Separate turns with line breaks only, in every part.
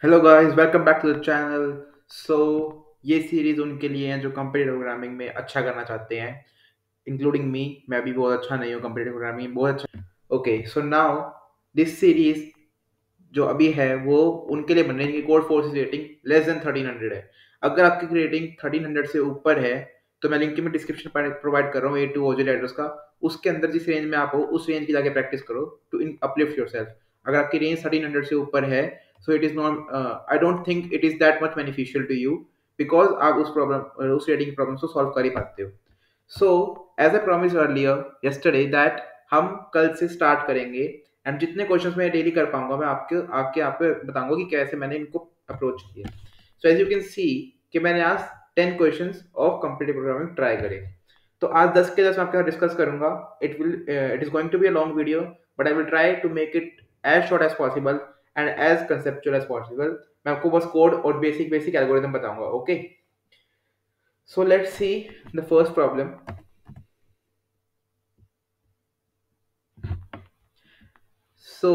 Hello guys, welcome back to the channel. So ये series उनके लिए हैं जो कंप्यूटर प्रोग्रामिंग में अच्छा करना चाहते हैं, इंक्लूडिंग मी। मैं भी बहुत अच्छा नहीं हूँ कंप्यूटर प्रोग्रामिंग, बहुत अच्छा। Okay, so now this series जो अभी है वो उनके लिए बन रही है जिनकी code force rating less than 1300 है। अगर आपकी रेटिंग 1300 से ऊपर है तो मैं लिंक में डिस्क्रिप्शन प्रोवाइड कर रहा हूँ, A2 ओजो एड्रेस का। उसके अंदर जिस रेंज में आप हो उस रेंज की जाके प्रैक्टिस करो टू अपलिफ्ट योरसेल्फ। अगर आपकी रेंज 1300 से ऊपर है so it is not, I don't think it is that much beneficial to you, because आप उस रेटिंग प्रॉब्लम को सॉल्व कर ही पाते हो। So as I promise earlier yesterday that हम कल से स्टार्ट करेंगे, एंड जितने क्वेश्चंस मैं डेली कर पाऊंगा मैं आपके आपके आप पे बताऊंगा कि कैसे मैंने इनको अप्रोच किया। So as you can see कि मैंने आज 10 questions of computer programming try करे। तो आज 10 के 10 मैं आपके साथ डिस्कस करूंगा। It is going to be a long video, but I will try to make it as short as possible and as conceptual as possible. मैं आपको बस कोड और बेसिक बेसिक एल्गोरिथम बताऊंगा। Okay, so let's see the first problem. So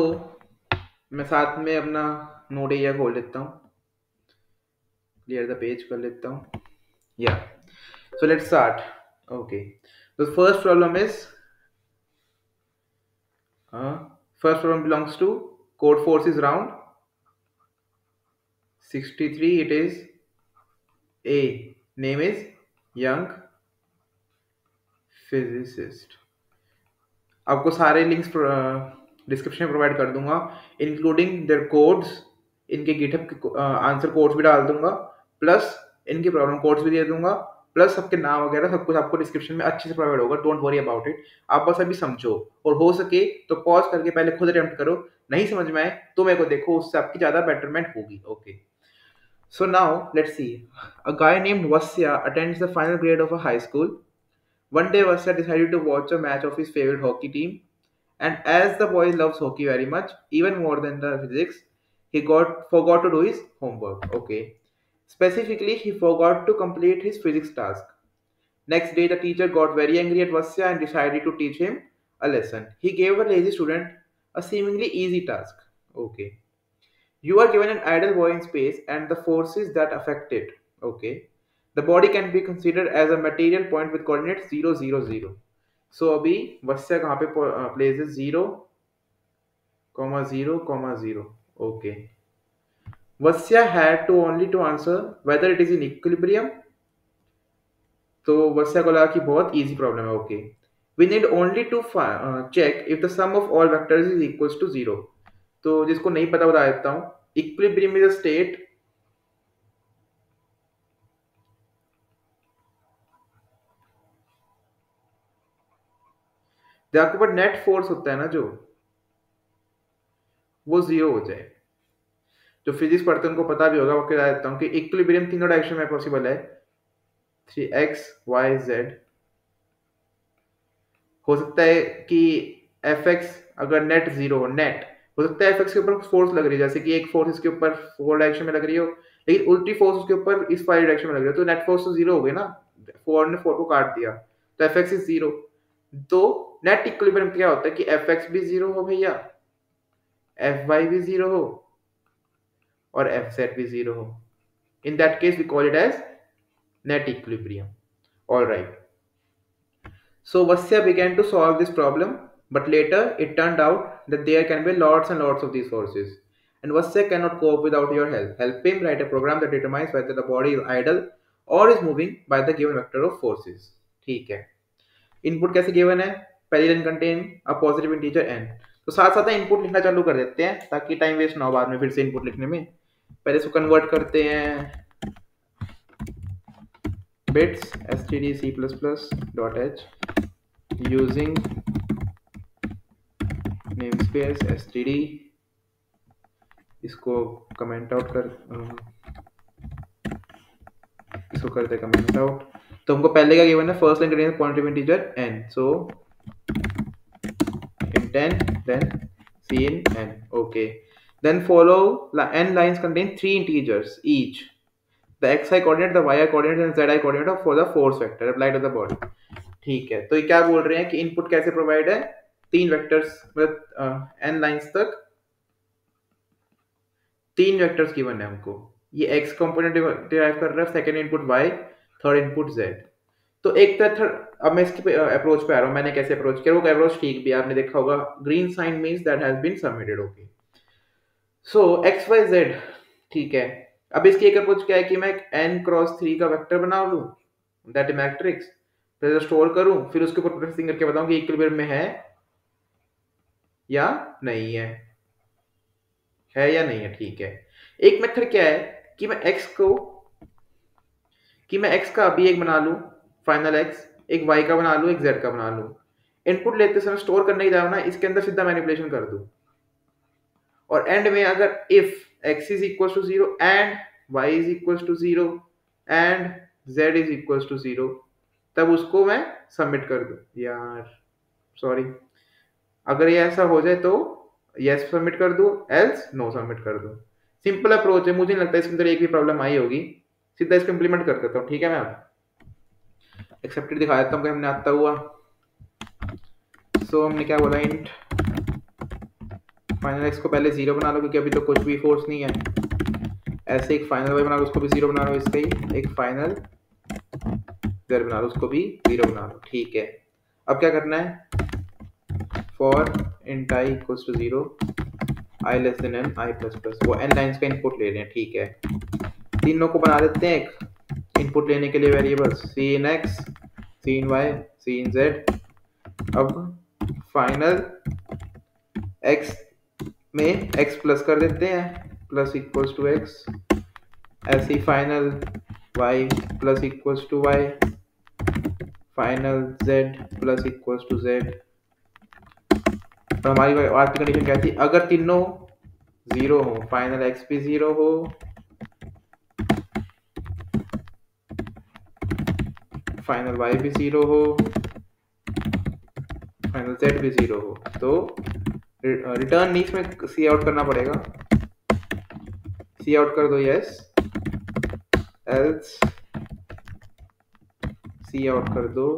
मैं साथ में अपना note area खोल लेता हूँ, क्लियर द पेज कर लेता हूँ। या so let's start. Okay, the first problem is first problem belongs to code force is round 63. It is A, name is young physicist। आपको सारे लिंक्स डिस्क्रिप्शन में प्रोवाइड कर दूंगा, इंक्लूडिंग देयर कोड्स। इनके गिटहब के आंसर कोड्स भी डाल दूंगा, प्लस इनके प्रॉब्लम कोड्स भी दे दूंगा, प्लस सबके नाम वगैरह सब कुछ आपको डिस्क्रिप्शन में अच्छे से प्रोवाइड होगा। Don't worry about it. आप बस अभी समझो, और हो सके तो पॉज करके पहले खुद अटेम्प्ट करो। नहीं समझ में आए तो मेरे को देखो, उससे आपकी ज्यादा बेटरमेंट होगी। Okay, so now let's see. A guy named Vasya attends the final grade of a high school. One day Vasya decided to watch a match of his favorite hockey team, and as the boy loves hockey very much, even more than the physics, he got forgot to do his homework. Okay. Specifically, he forgot to complete his physics task. Next day, the teacher got very angry at Vasya and decided to teach him a lesson. He gave a lazy student a seemingly easy task. Okay. You are given an idle boy in space and the forces that affect it. Okay. The body can be considered as a material point with coordinates 0, 0, 0. So अभी वत्स्य कहाँ पे places 0, 0, 0. Okay. Vasya had to only to answer whether it is in equilibrium. तो वत्स्य को लगा कि बहुत easy problem है. Okay. We need only to check if the sum of all vectors is equals to 0. तो जिसको नहीं पता बता देता हूँ. Equilibrium is a state जब आपके ऊपर नेट फोर्स होता है ना, जो वो जीरो हो जाए। जो फिजिक्स पढ़ते हैं उनको पता भी होगा, वो कह देता हूँ कि इक्विलिब्रियम तीनों डायरेक्शन में पॉसिबल है। 3x, y, z। हो सकता है कि fx अगर नेट जीरो हो, नेट हो सकता है fx के ऊपर फोर्स लग रही है, जैसे कि एक फोर्स इसके ऊपर 4 डायरेक्शन में लग रही हो, लेकिन उल्टी फोर्स उसके ऊपर इस 5 डायरेक्शन में लग रही हो, तो नेट फोर्स तो जीरो हो गई ना। 4 ने 4 को काट दिया तो fx इज जीरो। तो नेट इक्विलिब्रियम क्या होता है कि fx भी जीरो हो भैया, fy भी जीरो हो और fz भी जीरो हो। In that case, we call it as net equilibrium. All right. So Vasya began to solve this problem, but later it turned out that there can be lots and lots of these forces, and Vasya cannot cope without your help. Help him write a program that determines whether the body is idle or is moving by the given vector of forces. ठीक है। Input कैसे given है? पहली line contain a positive integer n। तो साथ साथ input लिखना चालू कर देते हैं ताकि टाइम वेस्ट ना हो बाद में फिर से इनपुट लिखने में। पहले इसको कन्वर्ट करते हैं bits std c++.h using namespace std। इसको कमेंट आउट कर इसको करते कमेंट आउट। तो हमको पहले क्या गिवन है? First line contains positive integer n, so int n then c in n। okay, then follow n lines contain 3 integers each, the xi coordinate, the yi coordinate and zi coordinate for the force vector applied to the body। ठीक है, तो ये क्या बोल रहे हैं कि input कैसे प्रोवाइड है? 3 वेक्टर्स मतलब n लाइंस तक तीन वेक्टर्स गिवन है हमको, ये एक्स कंपोनेंट डिराइव कर रहा है, second input Y, third input Z. तो एक तरह अब मैं इसके अप्रोच पे आ रहा हूँ, मैंने कैसे अप्रोच किया, वो अप्रोच ठीक भी आपने देखा होगा, green sign means that has been submitted. Okay, so X Y Z, ठीक है। अब इसकी एक अप्रोच क्या है कि मैं एक n×3 का वेक्टर बना लूं, दैट है मैट्रिक्स, फिर स्टोर करूं, फिर उसके ऊपर प्रोसेसिंग करके बताऊं कि इक्विलिब्रियम में या नहीं है या नहीं है, ठीक है। एक मेथड क्या है कि मैं x का अभी एक बना लूं, फाइनल x, एक y का बना लूं, एक z का बना लूं, इनपुट लेते समय स्टोर करने की जाओ ना, इसके अंदर सीधा मैनिपुलेशन कर दूं, और एंड में अगर if x is equal to 0 and y is equal to 0 and z is equal to 0, तब उसको मैं सबमिट कर दूं। यार सॉरी, अगर ये ऐसा हो जाए तो यस सबमिट कर दूं, एल्स नो सबमिट कर दूं। सिंपल अप्रोच है, मुझे नहीं लगता इसके अंदर एक भी प्रॉब्लम आई होगी। सीधा इसको इंप्लीमेंट कर देता हूँ, ठीक है। मैं एक्सेप्टेड दिखा देता हूँ कि हमने आता हुआ। सो हमने क्या बोला, इंट फाइनल एक्स को पहले 0 बना लो, क्योंकि अभी तो कुछ भी फोर्स नहीं है। ऐसे एक फाइनल वाई बना लो, उसको भी 0 बना लो, इससे ही एक फाइनल जेड बना लो, उसको भी 0 बना लो, ठीक है। अब क्या करना है, for int I equals to 0 I less than N I plus plus, वो एन लाइन्स का इनपुट ले लें, ठीक है। तीनों को बना देते हैं एक इनपुट लेने के लिए variables, cin x, cin y, cin z. अब फाइनल एक्स में एक्स प्लस कर देते हैं, प्लस इक्वल्स टू एक्स, ऐसे ही final y plus equals to y, final z plus equals to z. और हमारी आज की कंडीशन क्या थी, अगर तीनों 0 हो, फाइनल एक्स भी 0 हो, फाइनल वाई भी 0 हो, फाइनल जेड भी 0 हो, तो रिटर्न नहीं, इसमें सी आउट करना पड़ेगा। सी आउट कर दो यस, एल्स सी आउट कर दो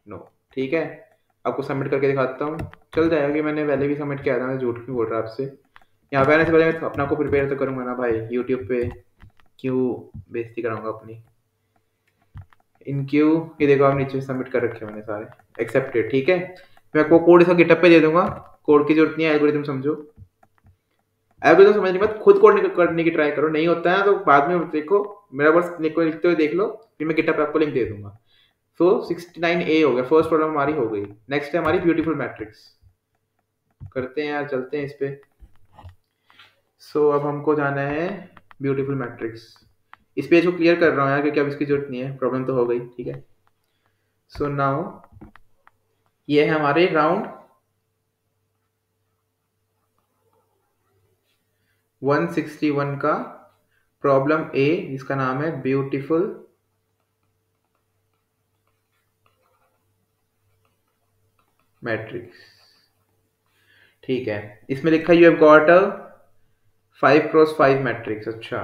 नो, ठीक है। आपको सबमिट करके दिखाता हूँ, चल जाएगा कि मैंने पहले भी सबमिट किया था, मैं झूठ क्यों बोल रहा आपसे। यहाँ पे आने से पहले मैं अपना को प्रिपेयर तो करूँगा ना भाई, यूट्यूब पे क्यों बेइज्जती कराऊंगा अपनी। इन क्यू, ये देखो आप नीचे सबमिट कर रखे मैंने सारे, एक्सेप्टेड, ठीक है। मैं आपको कोड इसका गिटअप पे दे दूंगा, कोड की जरूरत नहीं है, एल्गोरिथम समझो। एल्गोरिथम समझने के बाद खुद कोड करने की ट्राई करो, नहीं होता है तो बाद में देखो, मेरा बस लिखते हुए देख लो, फिर मैं गिटअप पे आपको लिंक दे दूंगा। सो 69A हो गया, फर्स्ट प्रॉब्लम हमारी हो गई। नेक्स्ट है हमारी ब्यूटीफुल मैट्रिक्स, करते हैं यार, चलते हैं इस पे। सो अब हमको जाना है ब्यूटीफुल मैट्रिक्स। इस पेज को क्लियर कर रहा हूँ यार, क्योंकि अब इसकी जरूरत नहीं है, प्रॉब्लम तो हो गई, ठीक है। सो नाउ ये है हमारे राउंड 161 का प्रॉब्लम ए, इसका नाम है ब्यूटीफुल मैट्रिक्स, ठीक है। इसमें लिखा you have got a 5x5 matrix, अच्छा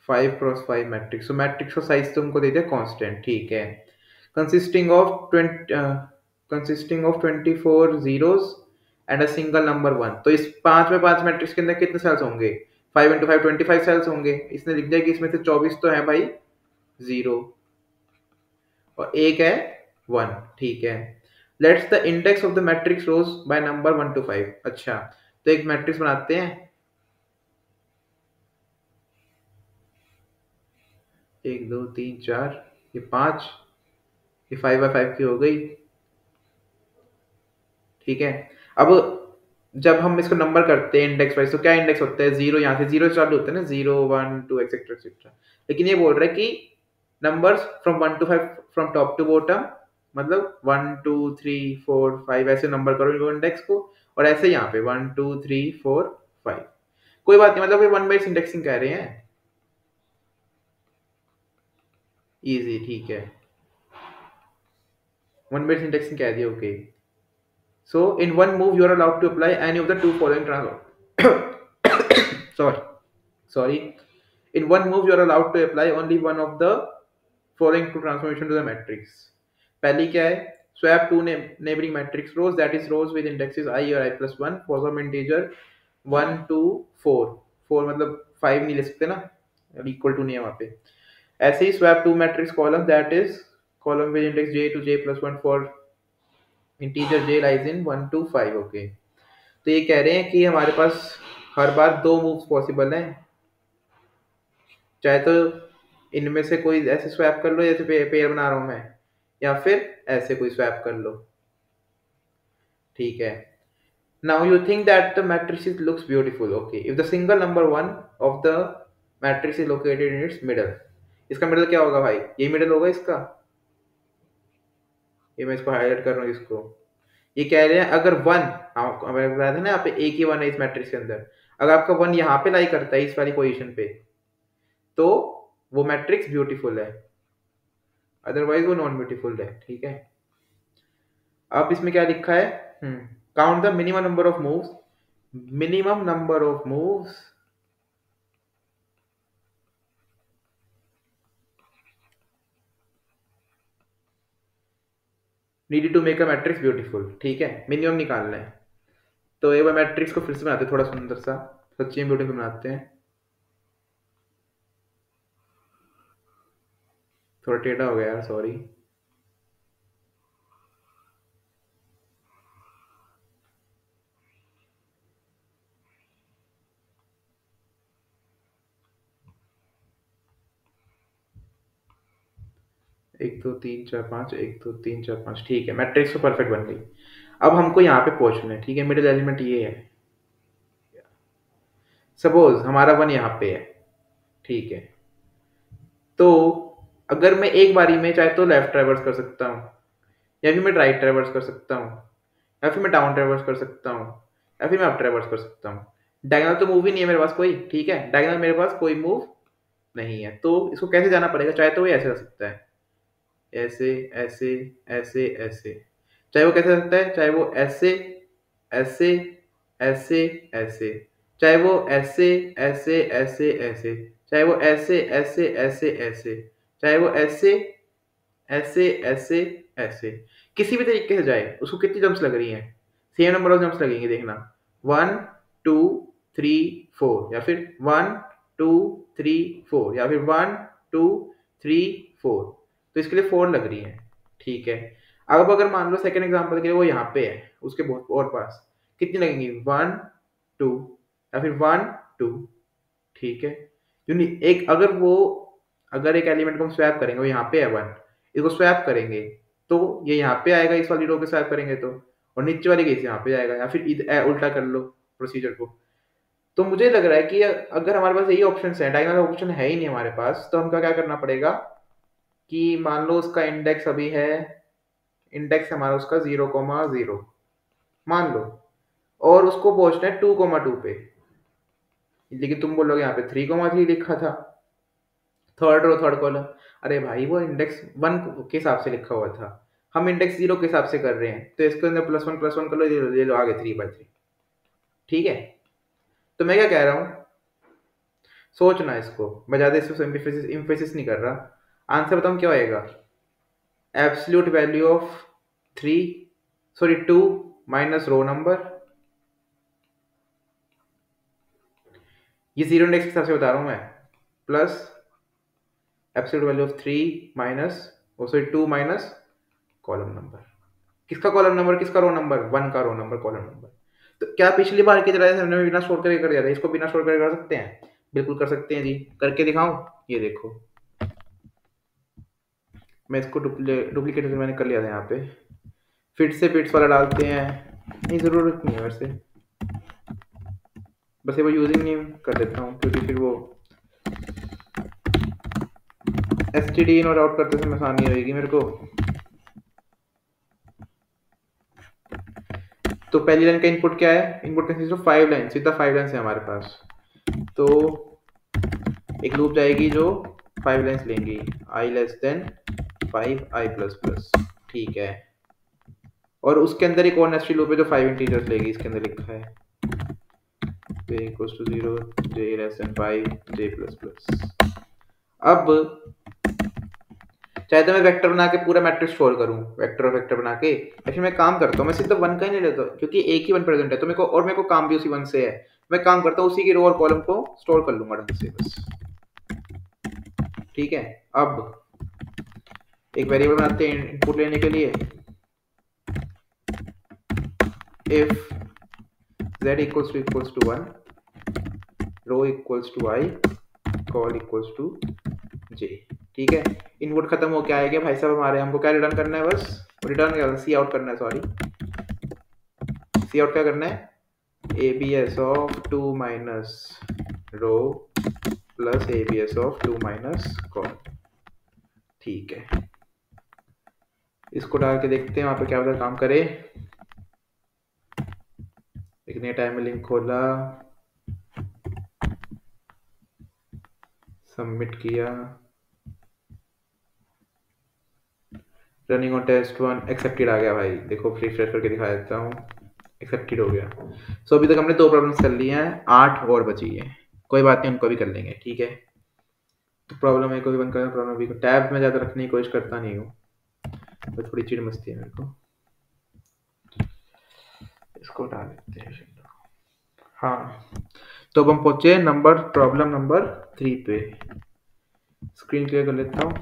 5x5 मैट्रिक्स। तो मैट्रिक्स का साइज तुमको दे दिया कांस्टेंट, ठीक है। Consisting of 24 zeros and a single number 1। तो इस 5 में 5 मैट्रिक्स के अंदर कितने सेल्स होंगे, 5 इंटू 5 25 सेल्स होंगे। इसने लिख दिया कि इसमें से 24 तो है भाई 0 और एक है 1, ठीक है। Let's the index of the matrix rows by number 1 to 5। अच्छा, तो एक मैट्रिक्स बनाते हैं, 1 2 3 4, ये 5, ये 5x5 की हो गई, ठीक है। अब जब हम इसको नंबर करते हैं इंडेक्स वाइज, तो क्या इंडेक्स होता है, 0, यहाँ से 0 चालू होता है ना, 0 1 2 एक्सेट्रा एक्सेट्रा। लेकिन ये बोल रहा है कि numbers from 1 to 5 from top to bottom, मतलब 1 2 3 4 5 ऐसे नंबर करो इंडेक्स को, और ऐसे यहाँ पे 1 2 3 4 5। कोई बात नहीं, मतलब ये 1 बाइट्स इंडेक्सिंग कह रहे हैं, इजी, ठीक है। 1 बाइट्स इंडेक्सिंग कह दिया, okay. So in one move you are allowed to apply any of the two following sorry sorry in one move you are allowed to apply only one of the following two transformation to the matrix. पहली क्या है, swap two neighboring matrix rows, that is rows with indexes I or I plus 1 for some integer 1 2 4, 4 मतलब 5 नहीं ले सकते ना, equal to नहीं है वहाँ पे। ऐसे ही swap two matrix column, that is column with index j to j+1 for integer j lies in 1 to 5। Okay, तो ये कह रहे हैं कि हमारे पास हर बार दो मूव्स पॉसिबल हैं, चाहे तो इनमें से कोई ऐसे स्वैप कर लो जैसे पेयर बना रहा हूं मैं, या फिर ऐसे कोई स्वैप कर लो। ठीक है, now you think that the matrix looks beautiful. Okay, if the single number one of the matrix is located in its middle, इसका मिडल क्या होगा भाई, ये मिडल होगा इसका, ये मैं इसको हाईलाइट कर रहा हूँ इसको। ये कह रहे हैं अगर वन, हमें बताया था ना यहाँ पे एक ही वन है इस मैट्रिक्स के अंदर, अगर आपका वन यहाँ पे लाई करता है इस वाली पोजीशन पे, तो वो मैट्रिक्स ब्यूटीफुल है, अदरवाइज वो नॉन ब्यूटीफुल है। ठीक है, अब इसमें क्या लिखा है, count the minimum number of moves, minimum number of moves needed to make a matrix beautiful. ठीक है, मिनिमम निकालना है, तो एक बार मैट्रिक्स को फिर से बनाते हैं थोड़ा सुंदर सा, सच्ची में ब्यूटीफुल बनाते हैं, थोड़ा टेढ़ा हो गया यार, सॉरी। एक दो तीन चार पाँच, एक दो तीन चार पाँच, ठीक है, मैट्रिक्स तो परफेक्ट बन गई। अब हमको यहाँ पे पहुंचना है। ठीक है, मिडिल एलिमेंट ये है, सपोज हमारा वन यहाँ पे है। ठीक है, तो अगर मैं एक बारी में चाहे तो लेफ्ट ट्रेवर्स कर सकता हूँ, या फिर मैं राइट ट्रेवर्स कर सकता हूँ, या फिर मैं डाउन ट्रेवर्स कर सकता हूँ, या फिर मैं अप ट्रेवर्स कर सकता हूँ। डायगोनल तो मूव ही नहीं है मेरे पास कोई। ठीक है, डायगोनल मेरे पास कोई मूव नहीं है, तो इसको कैसे जाना पड़ेगा, चाहे तो वो ऐसे कर सकता है, ऐसे ऐसे ऐसे ऐसे, चाहे वो कैसे कर सकता है, चाहे वो ऐसे ऐसे ऐसे ऐसे, चाहे वो ऐसे ऐसे ऐसे ऐसे, चाहे वो ऐसे ऐसे ऐसे ऐसे, चाहे वो ऐसे ऐसे ऐसे ऐसे, किसी भी तरीके से जाए, उसको कितनी जंप्स लग रही हैं, सेम नंबर ऑफ जंप्स लगेंगे, देखना 1 2 3 4, या फिर 1 2 3 4, या फिर 1 2 3 4, तो इसके लिए 4 लग रही है। ठीक है, अब अगर मान लो सेकंड एग्जांपल के लिए वो यहाँ पे है, उसके बहुत और पास कितनी लगेंगी, 1 2, या फिर 1 2। ठीक है, एक अगर वो, अगर एक एलिमेंट को हम स्वैप करेंगे, वो यहाँ पे है वन, इसको स्वैप करेंगे तो ये यहाँ पे आएगा, इस वाली रो पे स्वैप करेंगे तो, और नीचे वाली केस यहाँ पे आएगा, या फिर उल्टा कर लो प्रोसीजर को। तो मुझे लग रहा है कि अगर हमारे पास यही ऑप्शन है, डायगोनल ऑप्शन है ही नहीं हमारे पास, तो हमको क्या करना पड़ेगा कि मान लो उसका इंडेक्स अभी है, इंडेक्स हमारा उसका 0,0 मान लो, और उसको पहुंचना है 2,2 पे, लेकिन तुम बोलोगे यहाँ पे 3,3 लिखा था, थर्ड रो थर्ड कॉलम। अरे भाई वो इंडेक्स 1 के हिसाब से लिखा हुआ था, हम इंडेक्स 0 के हिसाब से कर रहे हैं, तो इसके अंदर +1 कर लो, ये लो आगे 3/3। ठीक है, तो मैं क्या कह रहा हूँ, सोचना इसको, मैं ज्यादा इसको इम्फेसिस नहीं कर रहा। आंसर बताऊँ क्या होएगा, absolute value of 2 minus row number, ये जीरो इंडेक्स के हिसाब से बता रहा हूँ मैं, plus absolute value of 3 minus, 2 minus column number, किसका कॉलम नंबर, किसका रो नंबर, 1 का रो नंबर कॉलम नंबर। तो क्या पिछली बार की तरह हमने बिना स्टोर करके कर दिया था, इसको बिना स्टोर करके कर सकते हैं, बिल्कुल कर सकते हैं जी, करके दिखाऊं, ये देखो मैं इसको डुप्लीकेट मैंने कर लिया था यहाँ पे, फिट से बिट्स वाला डालते हैं, नहीं ज़रूरत नहीं है वैसे, बस ये वो यूजिंग नेम कर देता हूँ, क्योंकि फिर वो std इन और आउट करते समय आसानी रहेगी मेरे को। तो पहली लाइन का इनपुट क्या है, इनपुट कंसिस्ट ऑफ 5 लाइन, सीधा 5 लाइन है हमारे पास, तो एक लूप जाएगी जो 5 लाइन्स लेंगी, i लेस देन 5i++। ठीक है, और उसके अंदर एक और नेस्टेड लूप है जो 5 इंटीजर्स लेगी, इसके अंदर लिखा है j equals to 0, j less than 5, j++। अब चाहे तो मैं वेक्टर बना के पूरा मैट्रिक्स स्टोर करूं, वेक्टर और वेक्टर बना के, ऐसे मैं काम करता हूँ, मैं सीधा 1 का ही नहीं लेता क्योंकि एक ही 1 प्रेजेंट है, तो मेरे को काम भी उसी 1 से है, मैं काम करता हूँ उसी की रो और कॉलम को स्टोर कर लूंगा ढंग से बस। ठीक है, अब एक वेरिएबल बनाते हैं इनपुट लेने के लिए। If z equals to 1, row equals to i, col equals to j। ठीक है, इनपुट खत्म हो क्या आएगा भाई साहब हमारे, हमको क्या रिटर्न करना है, बस रिटर्न क्या सी आउट करना है, सॉरी सी आउट क्या करना है, abs of 2 minus row plus abs of 2 minus call. ठीक है, इसको डाल के देखते हैं वहां पे क्या पता काम करे। एक नया टाइम में लिंक खोला, सबमिट किया, रनिंग ऑन टेस्ट 1, एक्सेप्टेड आ गया भाई, देखो रिफ्रेश करके दिखा देता हूँ, एक्सेप्टेड हो गया। सो अभी तक हमने 2 प्रॉब्लम्स कर ली हैं, 8 और बची है, कोई बात नहीं उनको भी कर लेंगे। ठीक है, तो प्रॉब्लम है कोई बंद करना, प्रॉब्लम भी टैब में ज़्यादा रखने की कोशिश करता नहीं हूँ, तो थोड़ी चिड़ मस्ती है मेरे को। इसको डाल देते हैं। हाँ, तो अब हम पहुंचे प्रॉब्लम नंबर 3 पे। स्क्रीन क्लियर कर लेता हूँ।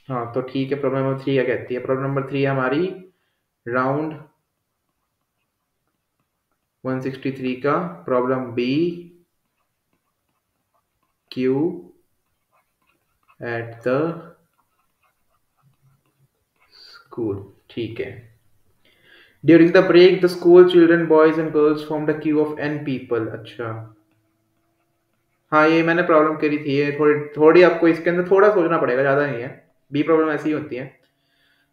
हाँ तो ठीक है, प्रॉब्लम नंबर 3 क्या कहती है, प्रॉब्लम नंबर 3 है हमारी राउंड 163 का problem B queue at the school. ठीक है, during the break the school children boys and girls form the queue of n people. अच्छा हाँ, ये मैंने प्रॉब्लम करी थी, ये थोड़ी थोड़ी आपको इसके अंदर थोड़ा सोचना पड़ेगा, ज़्यादा नहीं है। बी प्रॉब्लम ऐसी ही होती है।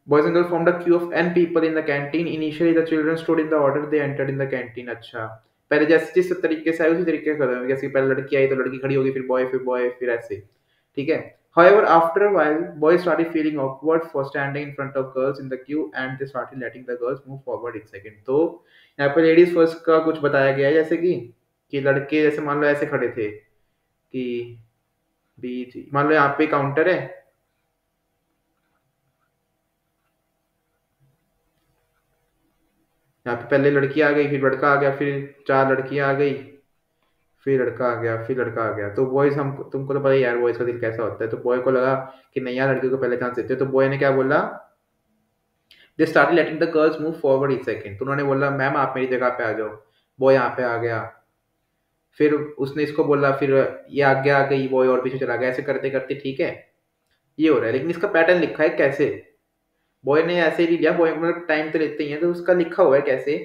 Boys and girls formed a queue of n people in the canteen. Initially, the children stood in the order they entered in the canteen. अच्छा, पहले जैसे जिस तरीके से आए उसी तरीके से खत्म, जैसे पहले लड़की आई तो लड़की खड़ी होगी, फिर बॉय फिर ऐसे। ठीक है, however after a while boys started feeling awkward for standing in front of girls in the queue and they started letting the girls move forward in second। तो यहाँ पे लेडीज फर्स्ट का कुछ बताया गया है, जैसे कि लड़के जैसे मान लो ऐसे खड़े थे कि बी, मान लो यहाँ पे काउंटर है, यहाँ पे पहले लड़की आ गई, फिर लड़का आ गया, फिर 4 लड़कियां आ गई, फिर लड़का आ गया, फिर लड़का आ गया। तो बॉयज, हम तुमको तो पता ही यार बॉयज का दिल कैसा होता है, तो बॉय को लगा कि नहीं यार लड़कियों को पहले चांस देते, तो बॉय ने क्या बोला, they started letting the girls move forward each second. तो उन्होंने बोला मैम आप मेरी जगह पे आ जाओ, बॉय यहाँ पे आ गया, फिर उसने इसको बोला, फिर ये आगे आ गई, बॉय और पीछे चला गया, ऐसे करते करते। ठीक है, ये हो रहा है, लेकिन इसका पैटर्न लिखा है कैसे, बॉय ने ऐसे ही लिया, बॉय मतलब टाइम तो लेते ही है, तो उसका लिखा हुआ है कैसे।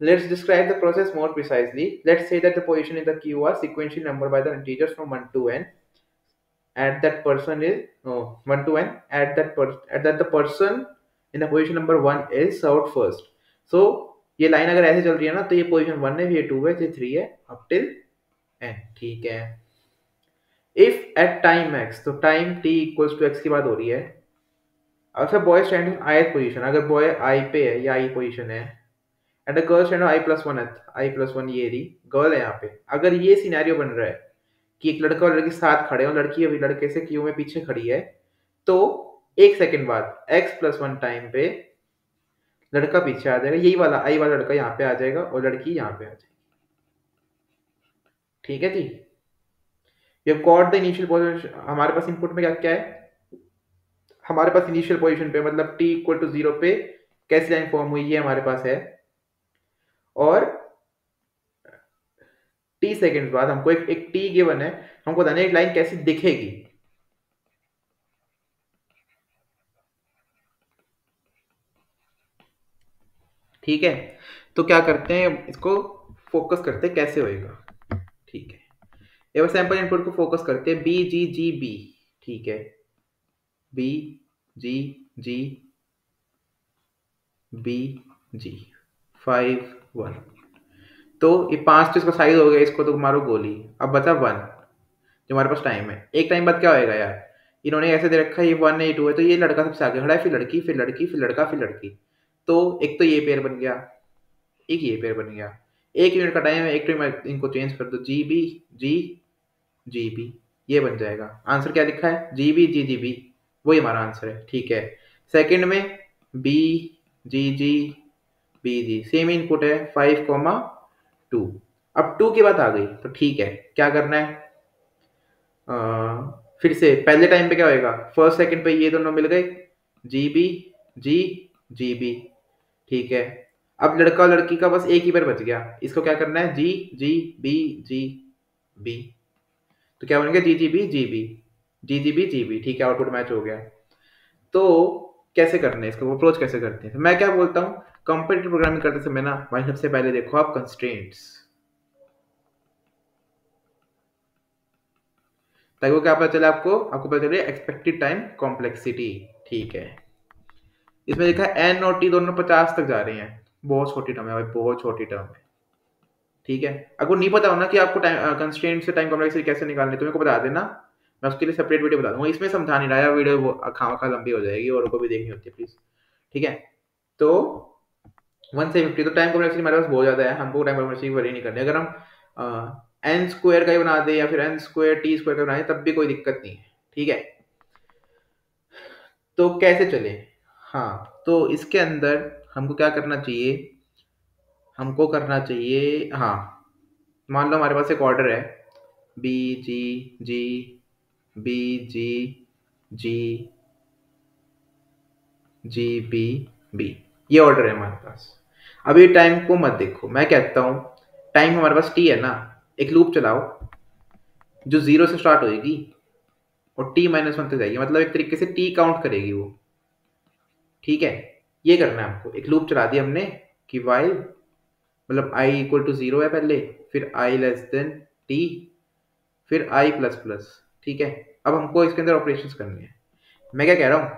Let's describe the process more precisely. Let's say that the position in the queue are sequentially numbered by the integers from 1 to n. At that person is 1 to n. At that the person in the position number 1 is served first. So ये line अगर ऐसे चल रही है ना, तो ये position 1 है, ये 2 है, ये 3 है, अप टिल n। ठीक है, इफ एट टाइम x, तो time t equals to x की बात हो रही है। अच्छा, boy stand in ith position, अगर बॉय i पे है या i पोजीशन है, and a girl stand i+1 है, i+1 ये रही गर्ल है यहाँ पे। अगर ये सिनेरियो बन रहा है कि एक लड़का और लड़की साथ खड़े हैं, लड़की अभी लड़के से क्यू में पीछे खड़ी है, तो 1 सेकंड बाद x+1 टाइम पे लड़का पीछे आ जाएगा, यही वाला आई वाला लड़का यहाँ पे आ जाएगा और लड़की यहाँ पे आ जाएगी। ठीक है जी, ये गॉट द इनिशियल पोजीशन। हमारे पास इनपुट में क्या क्या है, हमारे पास इनिशियल पोजीशन पे मतलब t इक्वल टू 0 पे कैसी लाइन फॉर्म हुई है हमारे पास है, और टी सेकेंड बाद हमको एक टी गिवन है, हमको बताना है एक लाइन कैसी दिखेगी। ठीक है, तो क्या करते हैं, इसको फोकस करते हैं कैसे होएगा। ठीक है, ये सैंपल इनपुट को फोकस करते हैं, बी जी जी बी। ठीक है, बी जी जी बी जी 5 1। तो ये 5 तो इसका साइज हो गया, इसको तो मारो गोली। अब बचा 1 जो हमारे पास टाइम है। एक टाइम बाद क्या होएगा यार, इन्होंने ऐसे दे रखा है, ये 1 है ये 2 है, तो ये लड़का सबसे आगे खड़ा है, फिर लड़की फिर लड़की फिर लड़का फिर लड़की। तो एक तो ये पेयर बन गया, एक ये पेयर बन गया। 1 यूनिट का टाइम है, एक टाइम इनको चेंज कर दो, जी बी जी जी बी, ये बन जाएगा। आंसर क्या लिखा है, जी बी जी जी बी, वही हमारा आंसर है। ठीक है, सेकंड में बी जी जी बी जी, सेम इनपुट है 5 2। अब 2 की बात आ गई तो ठीक है, क्या करना है? अ, फिर से पहले टाइम पे क्या होएगा, फर्स्ट सेकंड पे ये दोनों मिल गए, जीबी जी जीबी, ठीक है। अब लड़का और लड़की का बस एक ही बार बच गया, इसको क्या करना है, जी जी जी बी, तो क्या बनेगा, जी जी बी जी बी, ठीक है, आउटपुट मैच हो गया। तो कैसे करना है इसको, अप्रोच कैसे करते हैं? तो मैं क्या बोलता हूँ, कंप्यूटर प्रोग्रामिंग करते समय ना भाई सबसे पहले देखो आप कंस्ट्रेंट्स, ताकि वो क्या पता चले आपको, पता चले एक्सपेक्टेड टाइम कॉम्प्लेक्सिटी, ठीक है। इसमें देखा है एन और टी दोनों 50 तक जा रहे हैं, बहुत छोटी टर्म है भाई, बहुत छोटी टर्म है, ठीक है। अगर नहीं पता हो ना कि आपको टाइम कंस्ट्रेंट से टाइम कॉम्प्लेक्सिटी कैसे निकालनी है, तो मेरे को बता देना, मैं उसके लिए सेपरेट वीडियो बता दूंगा, इसमें समझा नहीं रहा, वीडियो खामा लंबी हो जाएगी और को भी देखनी होती है प्लीज, ठीक है। तो 1 से 50, तो टाइम कॉम्प्लेक्सिटी हमारे पास बहुत ज्यादा है, हमको टाइम कॉम्प्लेक्सिटी वरी नहीं करनी। अगर हम एन स्क्वायर का ही बना दे या फिर एन स्क्वायर टी स्क्वायर का बना दे, तब भी कोई दिक्कत नहीं है, ठीक है। तो कैसे चले? हाँ, तो इसके अंदर हमको क्या करना चाहिए, हमको करना चाहिए, हाँ, मान लो हमारे पास एक ऑर्डर है, बी जी जी बी जी जी जी बी बी, ये ऑर्डर है हमारे पास। अभी टाइम को मत देखो, मैं कहता हूँ टाइम हमारे पास टी है ना, एक लूप चलाओ जो 0 से स्टार्ट होएगी और t-1 तक जाएगी, मतलब एक तरीके से टी काउंट करेगी वो, ठीक है। ये करना है हमको, एक लूप चला दिया हमने कि वाई, मतलब i इक्वल टू 0 है पहले, फिर i लेस देन t, फिर i प्लस प्लस, ठीक है। अब हमको इसके अंदर ऑपरेशंस करनी है। मैं क्या कह रहा हूँ,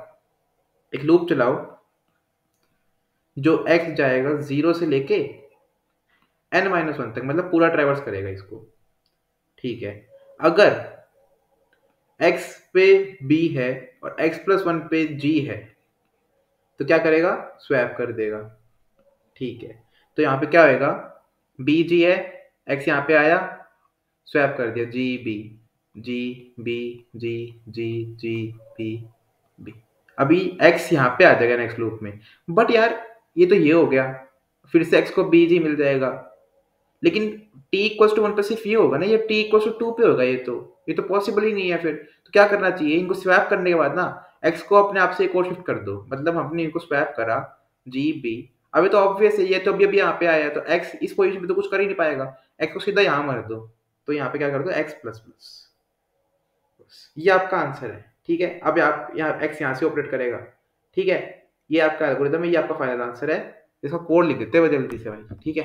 एक लूप चलाओ जो x जाएगा 0 से लेके n-1 तक, मतलब पूरा ट्रेवर्स करेगा इसको, ठीक है। अगर x पे b है और x+1 पे g है, तो क्या करेगा, स्वैप कर देगा, ठीक है। तो यहाँ पे क्या होएगा, बी जी है, एक्स यहाँ पे आया, स्वैप कर दिया, जी बी जी बी जी जी जी बी बी, अभी एक्स यहाँ पे आ जाएगा नेक्स्ट लूप में। बट यार ये तो ये हो गया, फिर से एक्स को बी जी मिल जाएगा, लेकिन t इक्वल टू 1 पर सिर्फ ये होगा ना, ये t इक्वल टू 2 पे होगा, ये तो पॉसिबल ही नहीं है। फिर तो क्या करना चाहिए, इनको स्वैप करने के बाद ना x को अपने आप से एक और शिफ्ट कर दो, मतलब हमने इनको स्वैप करा जी बी, अभी तो ऑब्वियस है, ये तो अभी अभी यहाँ पे आया है, तो x इस पोजीशन पे तो कुछ कर ही नहीं पाएगा, x को सीधा यहाँ मार दो, तो यहाँ पे क्या कर दो, x प्लस प्लस, ये आपका आंसर है, ठीक है। अब आप यहाँ x यहाँ से ऑपरेट करेगा, ठीक है। ये आपका एल्गोरिथम है, ये आपका फाइनल आंसर है। इसका कोड लिख देते हैं जल्दी से भाई, ठीक है।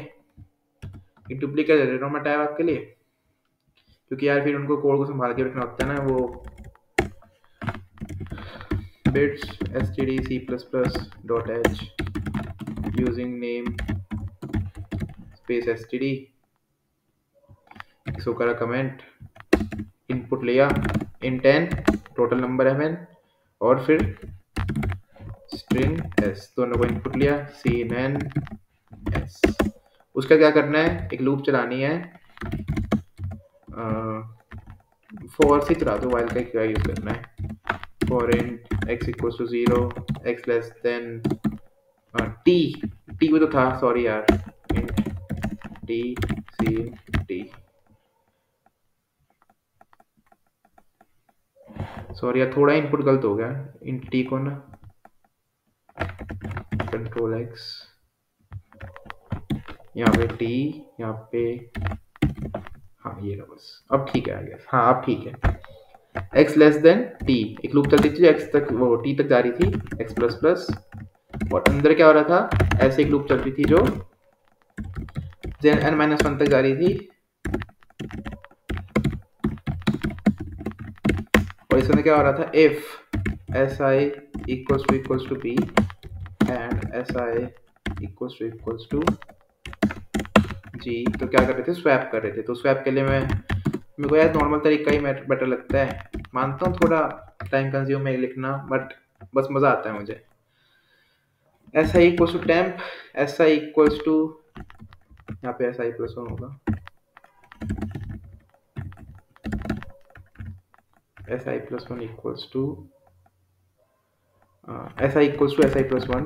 एक डुप्लीकेट दे रहा हूँ मैं टाइप आपके लिए, क्योंकि यार फिर उनको कोड को संभाल के रखना होता है ना, वो bits std c++.h using name space std, इसको करा कमेंट, इनपुट लिया int n, टोटल नंबर है n, और फिर string s, दोनों को इनपुट लिया cnn s। उसका क्या करना है, एक लूप चलानी है, फॉर से चला दो, वाइल का क्या यूज करना है, for int x equals to 0, x less than t, t भी तो था, सॉरी यार, int t c t, sorry यार थोड़ा इनपुट गलत हो गया, int t को ना कंट्रोल x, यहाँ पे t, यहाँ पे, हाँ ये रहा बस, अब ठीक है, आ गया, हाँ अब ठीक है। x लेस देन t, एक लूप चलती थी x तक, वो t तक जा रही थी, x प्लस प्लस, और अंदर क्या हो रहा था, ऐसे एक लूप चलती थी जो n-1 तक जा रही थी, और इसके अंदर क्या हो रहा था, if si equals to b and si equals to g, तो क्या कर रहे थे, स्वैप कर रहे थे। तो स्वैप के लिए मेरे को यार नॉर्मल तरीका ही बेटर लगता है, मानता हूँ थोड़ा टाइम कंज्यूम है लिखना, बट बस मजा आता है मुझे। si equals to temp, si equals to, यहाँ पे si+1 होगा, si+1 इक्वल्स टू si+1,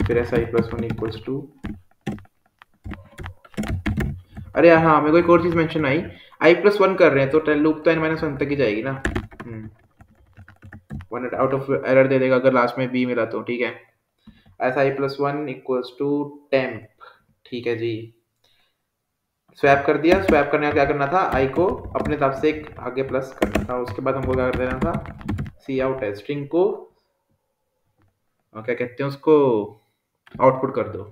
फिर si+1 इक्वल्स टू अरे यार हाँ, मेरे को एक और चीज़ मेंशन आई, i+1 कर रहे हैं तो लूप तो n-1 तक ही जाएगी ना। 1 आउट ऑफ एरर दे देगा अगर लास्ट में b मिला तो, ठीक है। ऐसा i+1 इक्वल्स टू टेम्प, ठीक है जी। स्वैप कर दिया, स्वैप करने का क्या करना था, i को अपने तरफ से एक आगे प्लस करना था, उसके बाद हमको क्या कर देना था, सी आउट है स्ट्रिंग को क्या कहते हैं उसको, आउटपुट कर दो।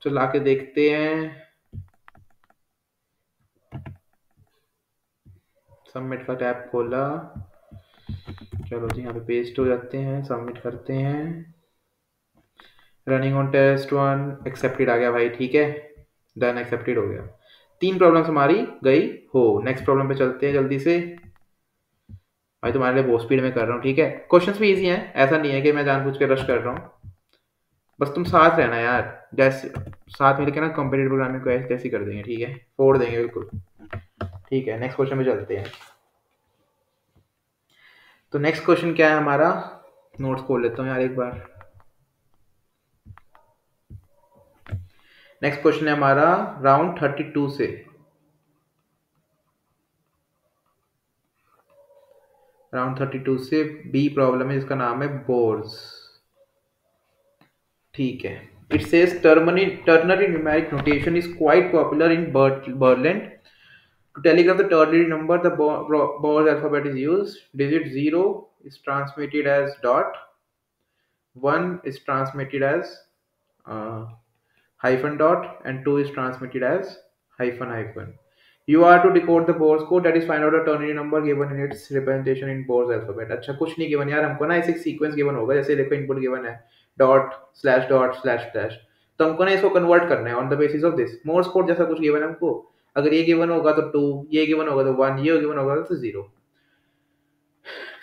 तो लाके देखते हैं, सबमिट का टैब खोला, चलो जी यहाँ पे पेस्ट हो जाते हैं, सबमिट करते हैं, रनिंग ऑन टेस्ट 1 एक्सेप्टेड आ गया भाई, ठीक है, डन एक्सेप्टेड हो गया। 3 प्रॉब्लम्स हमारी गई हो। नेक्स्ट प्रॉब्लम पे चलते हैं जल्दी से, भाई तुम्हारे लिए बहुत स्पीड में कर रहा हूँ, ठीक है। क्वेश्चंस भी इजी हैं, ऐसा नहीं है कि मैं जानबूझ के रश कर रहा हूँ, बस तुम साथ रहना यार, जैसे साथ मिलकर ना कंप्यूटर प्रोग्रामिंग को ऐसे कर देंगे, ठीक है, फोड़ देंगे बिल्कुल, ठीक है। नेक्स्ट क्वेश्चन पे चलते हैं। तो नेक्स्ट क्वेश्चन क्या है हमारा, नोट्स खोल लेता हूँ यार एक बार। नेक्स्ट क्वेश्चन है हमारा राउंड 32 से, राउंड 32 से बी प्रॉब्लम है जिसका नाम है बोर्स, ठीक है। It says ternary numeric notation is quite popular in Berlin. To telegraph the ternary number, the Bose alphabet is used. Digit 0 is transmitted as dot, 1 is transmitted as uh, hyphen dot, and 2 is transmitted as hyphen hyphen. You are to decode the Bose code, that is find out the ternary number given in its representation in Bose alphabet. अच्छा कुछ नहीं given यार हमको ना, ऐसे sequence given होगा, जैसे देखो इनपुट गिवन है डॉट स्लैश स्लैश, तो हमको ना इसको कन्वर्ट करना है on the basis of this Morse code जैसा कुछ गिवन है हमको। अगर ये गिवन होगा तो 2, ये गिवन होगा तो 1, ये गिवन होगा तो 0।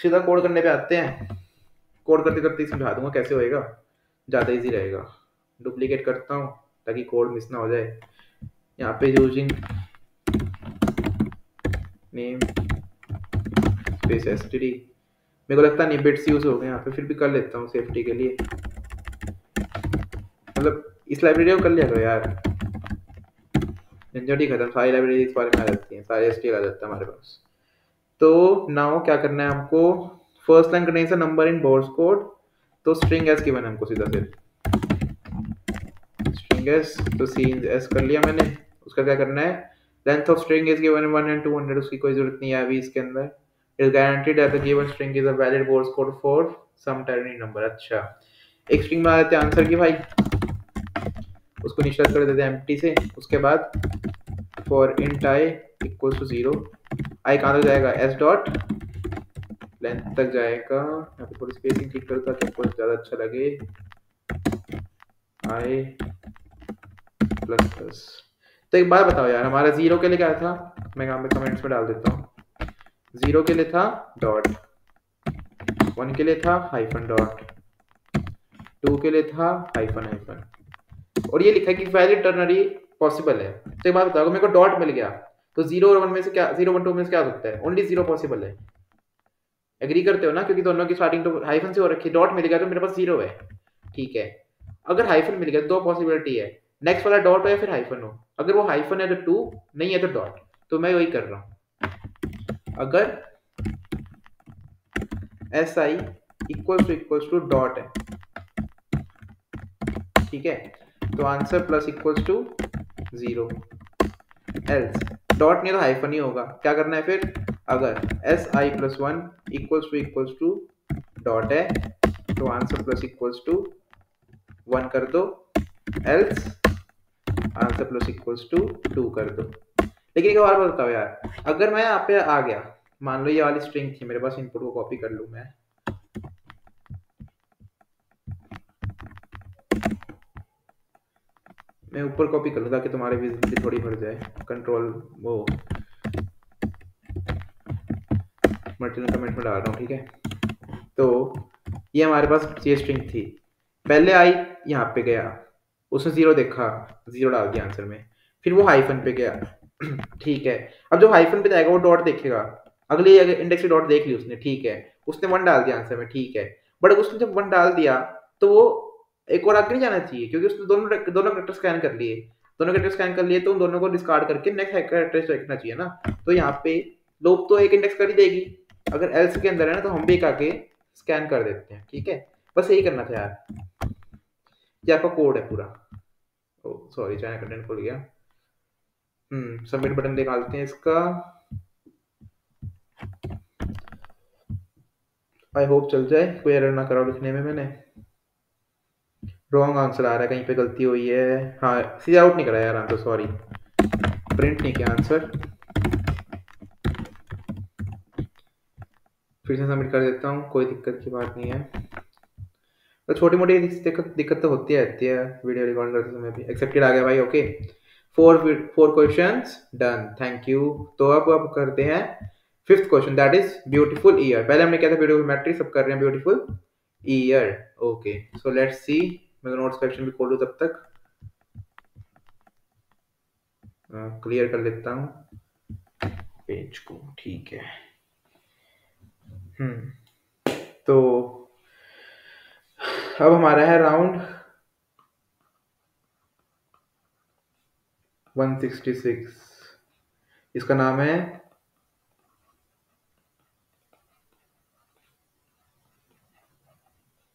सीधा कोड करने पे आते हैं, कोड करते करते समझा दूंगा कैसे होएगा, ज़्यादा इजी रहेगा। डुप्लीकेट करता हूँ ताकि कोड मिस ना हो जाए। यहाँ पे यूजिंग नेम स्पेस एसटीडी, मेरे को लगता नहीं बिट्स यूज हो गए यहाँ पे, फिर भी कर लेता हूँ सेफ्टी के लिए, मतलब इस लाइब्रेरी को कर लिया करो यार, झंझट ही खत्म, सारी लाइब्रेरी इस बारे में आ जाती है, सारे एसटीएल आ जाता है हमारे पास। तो नाउ क्या करना है हमको, first line contains a number in Morse code, तो स्ट्रिंग एस गिवन है हमको सीधा से, स्ट्रिंग एस, तो सीन एस कर लिया मैंने। उसका क्या करना है, length of string is given 1 and 200, उसकी कोई जरूरत नहीं है अभी इसके अंदर। Is guaranteed that the given string is a valid Morse code for some ternary number. अच्छा एक स्ट्रिंग बना देते हैं आंसर की भाई, उसको इनिशियलाइज कर देते हैं एम्प्टी से, उसके बाद for int I equals to 0, I कहाँ तक जाएगा, एस डॉट लेंथ तक जाएगा, यहाँ पे थोड़ी स्पेसिंग ठीक करता है तो ज़्यादा अच्छा लगे, आई प्लस प्लस। तो एक बात बताओ यार, हमारा 0 के लिए क्या था, मैं यहाँ पे कमेंट्स में डाल देता हूँ, 0 के लिए था डॉट, 1 के लिए था हाइफन डॉट, 2 के लिए था हाइफन हाइफन, और ये लिखा है कि वैलिड टर्नरी पॉसिबल है। तो एक बात बताओ, मेरे को डॉट मिल गया तो 0 और 1 में से क्या, 0 1 2 में से क्या हो सकता है, ओनली 0 पॉसिबल है। एग्री करते हो ना, क्योंकि दोनों की स्टार्टिंग तो हाइफन से हो रखी है। डॉट मिल गया तो मेरे पास 0 है, ठीक है। अगर हाइफन मिल गया तो 2 पॉसिबिलिटी है, नेक्स्ट वाला डॉट हो या फिर हाइफन हो। अगर वो हाइफन है तो 2, नहीं है तो डॉट, तो मैं वही कर रहा हूँ। अगर S I equals to dot है, ठीक है, तो answer plus equals to 0, else dot नहीं तो हाइफन ही होगा। क्या करना है फिर, अगर S I plus 1 equals to dot है तो आंसर प्लस इक्वल्स टू 1 कर दो, else answer plus equals to 2 कर दो। लेकिन एक बार बताओ यार, अगर मैं यहाँ पे आ गया, मान लो ये वाली स्ट्रिंग थी मेरे पास, इनपुट को कॉपी कर लूँ मैं ऊपर कॉपी कर लूँ ताकि तुम्हारी विजिबिलिटी थोड़ी बढ़ जाए, कंट्रोल वो मल्टीपल कमेंट में डाल रहा हूँ, ठीक है। तो ये हमारे पास ये स्ट्रिंग थी, पहले आई यहाँ पे गया, उसने 0 देखा, 0 डाल दिया आंसर में, फिर वो हाइफन पे गया, ठीक है। अब जो हाइफन पे जाएगा वो डॉट देखेगा, अगली इंडेक्स डॉट देख ली उसने, ठीक है, उसने 1 डाल दिया आंसर में, ठीक है। बट उसने जब 1 डाल दिया तो वो एक और आगे नहीं जाना चाहिए, क्योंकि उसने दोनों करेक्टर स्कैन कर लिए। दोनों कैरेक्टर स्कैन कर लिए तो उन दोनों को डिस्कार्ड करके नेक्स्ट कैरेक्टर लिखना चाहिए ना। तो यहाँ पे लूप तो एक इंडेक्स कर ही देगी, अगर एल्स के अंदर है ना तो हम भी एक आके स्कैन कर देते हैं, ठीक है। बस यही करना था यार, ये आपका कोड है पूरा। ओ सॉरी, चाइना कंटेंट खुल गया। सबमिट बटन निकालते हैं इसका। आई होप चल जाए, कोई एरर ना कराओ लिखने में। मैंने रॉन्ग आंसर आ रहा है, कहीं पे गलती हुई है। हाँ, सी आउट नहीं करा यार आंसर, सॉरी, प्रिंट नहीं किया आंसर। फिर से सबमिट कर देता हूँ, कोई दिक्कत की बात नहीं है। तो छोटी मोटी दिक्कत तो होती रहती है वीडियो रिकॉर्ड करते समय भी। एक्सेप्टेड आ गया भाई, okay. Four questions done, thank you. तो अब करते हैं fifth question, that is beautiful year. पहले हमने क्या था, ब्यूटीफुल मैट्रिक्स, अब कर रहे हैं beautiful year. Okay, so let's सी। मैं नोट सेक्शन भी खोलूँ तब तक, क्लियर कर लेता हूँ पेज को, ठीक है। तो अब हमारा है राउंड 166, इसका नाम है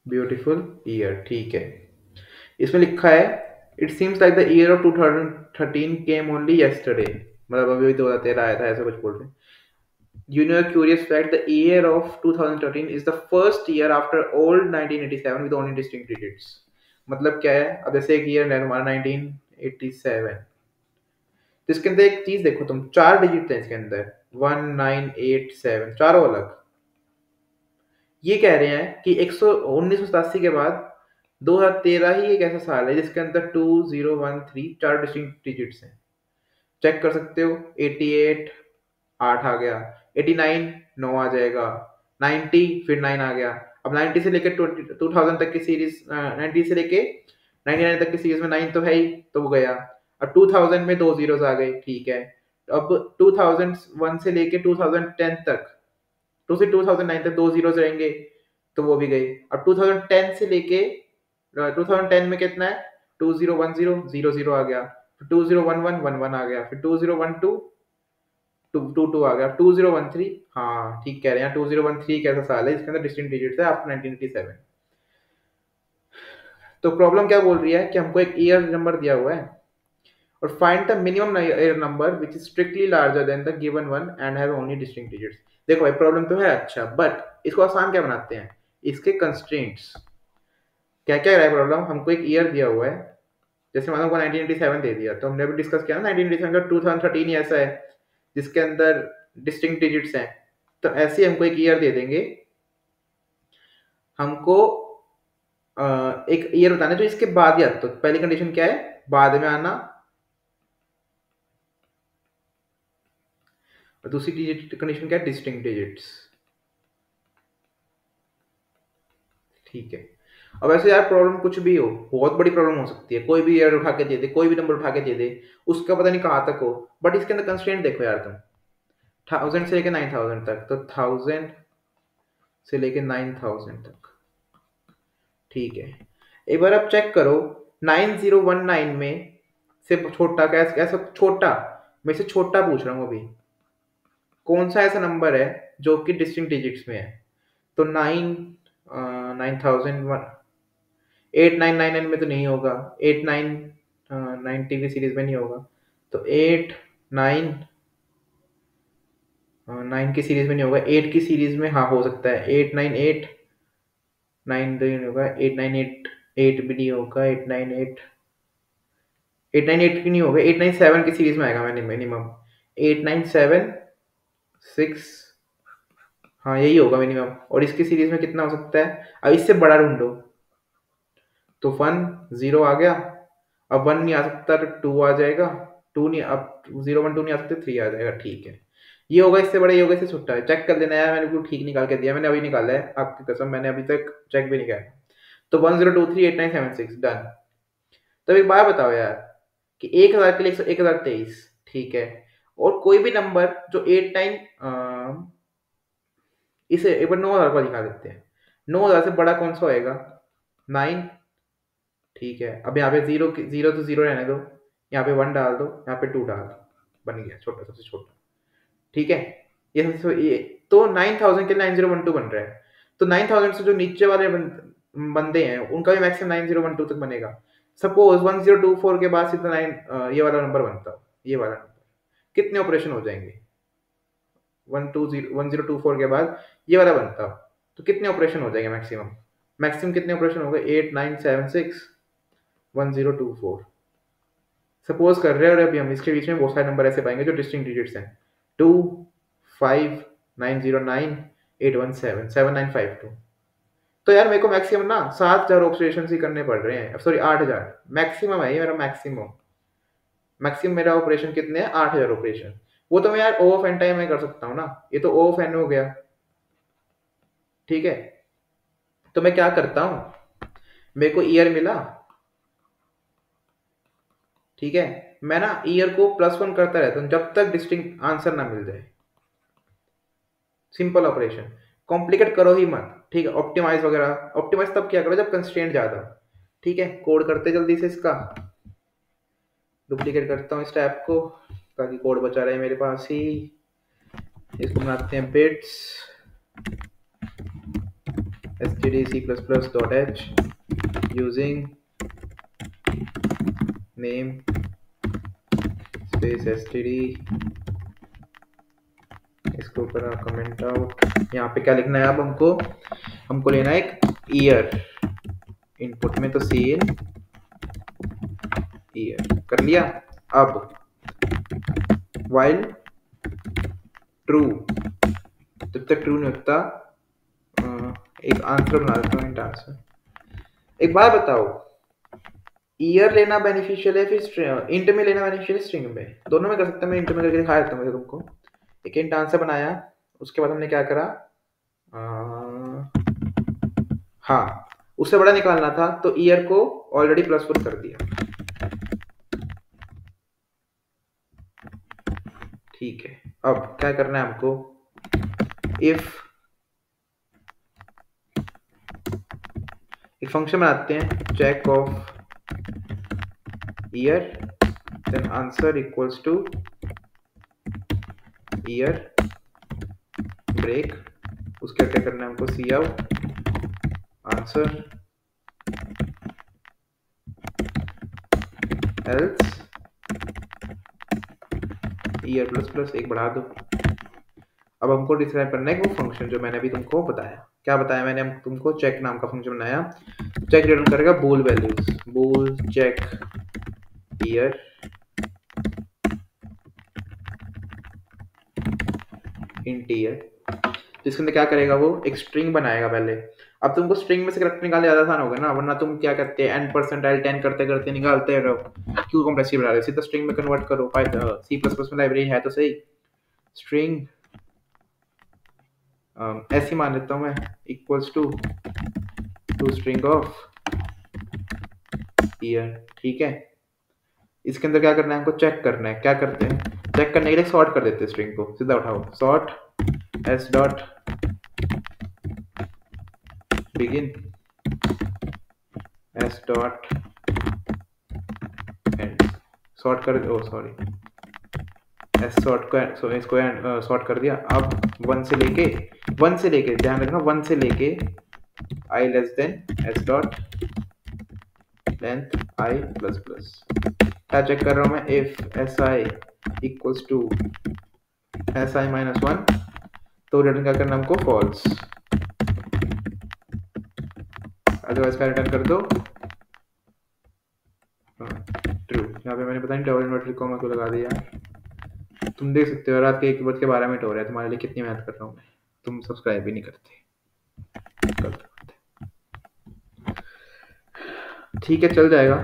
ब्यूटीफुल ईयर, ठीक है। इसमें लिखा है it seems like the year of 2013 came only yesterday, मतलब अभी 2013 आया था, ऐसा कुछ बोल रहे हैं। You know a curious fact, the year of 2013 is the first year after old 1987 with only distinct digits। मतलब क्या है, अब जैसे एक ईयर है हमारा 1987, तो इसके अंदर एक चीज देखो तुम, 4 डिजिट है इसके अंदर, 1987, चारों अलग। ये कह रहे हैं कि 1987 के बाद 2013 ही एक ऐसा साल है जिसके अंदर 2013 चार डिस्टिंक्ट डिजिट्स हैं। चेक कर सकते हो, 88 8 आ गया, 89 9 आ जाएगा, 90 फिर 9 आ गया। अब 90 से लेकर 2000 तक की सीरीज, 90 से लेके 99 तक की सीरीज में 9 तो है ही, तो वो गया। अब 2000 में 2 जीरोस आ गए, ठीक है। अब 2001 से लेके 2010 तक, टू से 2009 तक 2 जीरोस रहेंगे, तो वो भी गए। अब 2010 से लेके 2010 में कितना है, 2010 0 0 आ गया, फिर 2011 11 आ गया, फिर 2012 2 आ गया, 2013, हाँ ठीक कह रहे हैं, 2013 कैसा साल है जिसके अंदर डिस्टिंक्ट डिजिट्स है आफ्टर 1987। तो प्रॉब्लम क्या बोल रही है कि हमको एक ईयर नंबर दिया हुआ है और find the minimum year number which is strictly larger than the given one and have only distinct digits. देखो भाई, प्रॉब्लम तो है अच्छा, बट इसको आसान क्या बनाते हैं, इसके कंस्ट्रेंट्स। क्या क्या है प्रॉब्लम, हमको एक ईयर दिया हुआ है, जैसे मान लो 1987 दे दिया, तो हमने अभी डिस्कस किया ना 1987 का 2013 ही ऐसा है जिसके अंदर डिस्टिंक्ट डिजिट्स हैं। तो ऐसे ही हमको एक ईयर दे देंगे, हमको एक ईयर बताना जो इसके बाद ही आता। तो पहली कंडीशन क्या है, बाद में आना, और दूसरी कंडीशन क्या है, डिस्टिंक्ट डिजिट्स, ठीक है। अब ऐसे यार प्रॉब्लम कुछ भी हो, बहुत बड़ी प्रॉब्लम हो सकती है, कोई भी ईयर उठा के दे दे, कोई भी नंबर उठा के दे दे, उसका पता नहीं कहाँ तक हो, बट इसके अंदर कंस्ट्रेंट देखो यार तुम, 1000 से लेके 9000 तक, तो 1000 से लेके 9000 तक, ठीक है। एक बार आप चेक करो 9019 में से छोटा कैसा कैसा छोटा, मैं से छोटा पूछ रहा हूँ अभी, कौन सा ऐसा नंबर है जो कि डिस्टिंक्ट डिजिट्स में है। तो 9000 8999 में तो नहीं होगा, 8990 की सीरीज में नहीं होगा, तो 899 की सीरीज में नहीं होगा, 8 की सीरीज में हाँ हो सकता है, 898 9 तो नहीं होगा, 8988 भी नहीं होगा, 898 की नहीं होगा, 897 की सीरीज में आएगा मैंने मिनिमम, 8976, हाँ यही होगा मिनिमम। और इसकी सीरीज में कितना हो सकता है, अब इससे बड़ा ढूंढो, तो 1 0 आ गया, अब 1 नहीं आ सकता तो 2 आ जाएगा, 2 नहीं, अब 0 1 2 नहीं आ सकते, 3 आ जाएगा, ठीक है। ये होगा इससे बड़ा, ये होगा इससे छोटा है, चेक कर लेना है, मैंने बिल्कुल ठीक निकाल के दिया, मैंने अभी निकाला है, आपकी कसम मैंने अभी तक चेक भी नहीं किया। तो 10238976 डन। तो एक बात बताओ यार कि 1000 के लिए 1023, ठीक है, और कोई भी नंबर जो 89, इसे एक बार 9000 को दिखा देते हैं, 9000 से बड़ा कौन सा होएगा, 9, ठीक है। अब यहाँ पे जीरो जीरो तो जीरो रहने दो, यहाँ पे 1 डाल दो, यहाँ पे 2 डाल दो, बन गया छोटा, सबसे छोटा। ठीक है, ये तो 9000 के लिए 9012 बन रहा है। तो 9000 से जो नीचे वाले बंदे हैं उनका भी मैक्सिमम 9012 तक बनेगा। सपोज 1024 के बाद सीधा 9 ये वाला नंबर बनता हो, ये वाला नंबर, कितने ऑपरेशन हो जाएंगे? 1024 के बाद ये वाला बनता हो तो कितने ऑपरेशन हो जाएंगे मैक्सिमम? मैक्सिमम कितने ऑपरेशन हो गए? 8976 1024। सपोज कर रहे हैं, और अभी हम इसके बीच में बहुत सारे नंबर ऐसे पाएंगे जो डिस्टिंक्ट डिजिट्स हैं। 2 5 909 817 7952। तो यार मेरे को मैक्सिमम ना 7000 ऑपरेशन ही करने पड़ रहे हैं, सॉरी 8000 मैक्सिमम है ये मेरा मैक्सिमम। मैक्सिमम मेरा ऑपरेशन कितने हैं? 8000 ऑपरेशन। वो तो मैं यार ओ ऑफ एन टाइम में कर सकता हूँ ना, ये तो ओ ऑफ एन हो गया। ठीक है, तो मैं क्या करता हूँ, मेरे को ईयर मिला, ठीक है, मैं ना ईयर को +1 करता रहता हूँ जब तक डिस्टिंक्ट आंसर ना मिल जाए। सिंपल ऑपरेशन, कॉम्प्लिकेट करो ही मत। ठीक है, ऑप्टिमाइज वगैरह, ऑप्टिमाइज तब क्या करो जब कंस्ट्रेंट ज्यादा। ठीक है, कोड करते जल्दी से, इसका डुप्लीकेट करता हूँ इस टैब को ताकि कोड बचा रहे मेरे पास ही। इसको बनाते हैं bits stdc++.h using name space std। इसके ऊपर कमेंट आउट। यहाँ पे क्या लिखना है अब हमको लेना है एक ईयर इनपुट में, तो सीन ईयर कर लिया। अब while ट्रू, जब तक ट्रू नहीं होता एक आंसर बना देता हूँ, इंट आंसर। एक बात बताओ, ईयर लेना बेनिफिशियल है फिर इंट में लेना बेनिफिशियल है स्ट्रिंग में? दोनों में कर सकता हूँ मैं, इंट में करके दिखा देता हूँ तुमको। एक इंट आंसर बनाया, उसके बाद हमने क्या करा, हाँ उससे बड़ा निकालना था तो ईयर को ऑलरेडी +4 कर दिया। ठीक है, अब क्या करना है हमको, इफ एक फंक्शन बनाते हैं check of year then answer equals to year break. उसके क्या करना है हमको, cout answer else year ++ एक बढ़ा दो। अब हमको डिस्क्राइब करना है कि वो फंक्शन जो मैंने अभी तुमको बताया, क्या बताया मैंने तुमको, चेक नाम का फंक्शन बनाया। चेक रिटर्न करेगा बूल वैल्यूज, बूल चेक ईयर इंट ईयर। जिसके अंदर क्या करेगा, वो एक स्ट्रिंग बनाएगा पहले। अब तुमको स्ट्रिंग में से करैक्टर निकालने ज्यादा आसान होगा ना, वरना तुम क्या करते हैं n%l10 करते करते निकालते रहो, क्यों कॉम्प्लेक्सिटी बढ़ा रहे हो? सीधा स्ट्रिंग में कन्वर्ट करो। C++ में लाइब्रेरी है तो सही, स्ट्रिंग ऐसी मान लेता हूँ मैं, equals to string of year. ठीक है, इसके अंदर क्या करना है हमको, चेक करना है। क्या करते हैं, चेक करने के लिए सॉर्ट कर देते हैं स्ट्रिंग को, सीधा उठाओ sort s dot begin s dot and. Sort कर, ओ सॉरी, s सॉर्ट को इसको सॉर्ट कर दिया। अब 1 से लेके ध्यान रखना, 1 से लेके i less than s dot length i plus plus. क्या चेक कर रहा हूँ मैं, if si equals to si -1 तो रिटर्न क्या करना हमको, फॉल्स। अदरवाइज क्या रिटर्न कर दो, ट्रू। यहाँ पे मैंने पता नहीं डबल इन्वर्टेड कॉमा क्यों लगा दिया। तुम देख सकते हो रात के 1:12 हो रहा है, तुम्हारे लिए कितनी मेहनत कर रहा हूँ मैं, तुम सब्सक्राइब भी नहीं करते। ठीक है, चल जाएगा,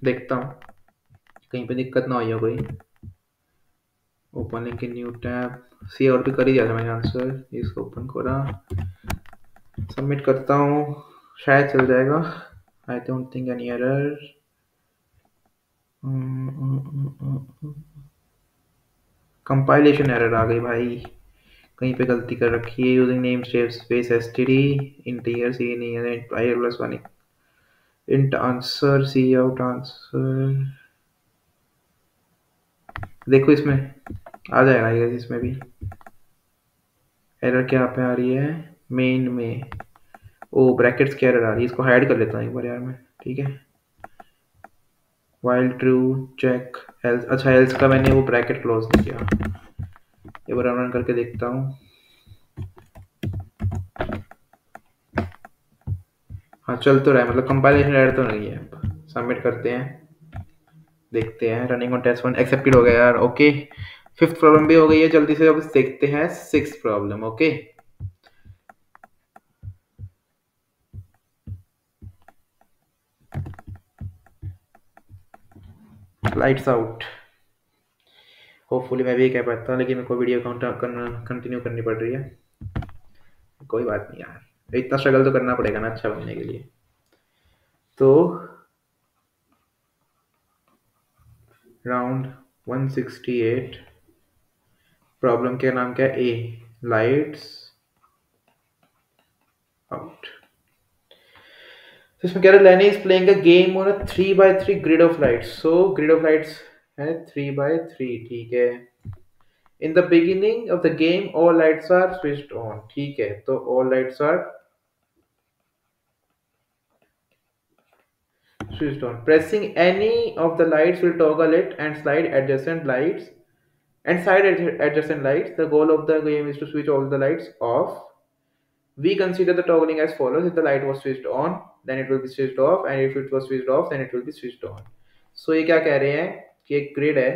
देखता हूँ कहीं पे दिक्कत ना हुई हो कोई। Open link in new tab, cout भी कर ही दिया था मैंने आंसर, इसको ओपन करा, सबमिट करता हूँ, शायद चल जाएगा। I don't think any error. Compilation error आ गई भाई, कहीं पे गलती कर रखी है। Using name space std int here c नहीं है, int +1 int answer cout answer देखो इसमें आ जाएगा ये, इसमें भी एरर क्या पे आ रही है मेन में। ओ ब्रैकेट्स की एरर आ रही है, इसको हाइड कर लेता हूँ एक बार यार मैं। ठीक है, वाइल ट्रू चेक एल्स। अच्छा एल्स का मैंने वो ब्रैकेट क्लोज नहीं किया। एक बार रन करके देखता हूँ। हाँ चल तो रहा है, मतलब कंपाइलेशन एरर तो नहीं है। सबमिट करते हैं, देखते हैं। रनिंग ऑन टेस्ट 1 एक्सेप्टेड हो गया यार। ओके, फिफ्थ प्रॉब्लम भी हो गई है। जल्दी से अब देखते हैं six problem. Okay, lights out. Hopefully मैं भी कह पाता हूँ, लेकिन मेरे को वीडियो काउंट करना कंटिन्यू करनी पड़ रही है। कोई बात नहीं यार, इतना स्ट्रगल तो करना पड़ेगा ना अच्छा बनने के लिए। तो राउंड 168 प्रॉब्लम का नाम क्या है? A, lights out. तो इसमें कह रहा है Lenny is playing a game on a 3x3 grid of lights. So grid of lights है 3x3। ठीक है, in the beginning of the game all lights are switched on. ठीक है, तो all lights are switched on. Pressing any of the lights will toggle it and slide adjacent lights and side adjacent lights. The goal of the game is to switch all the lights off. We consider the toggling as follows: if the light was switched on, then it will be switched off, and if it was switched off, then it will be switched on. So ये क्या कह रहे हैं कि एक grid है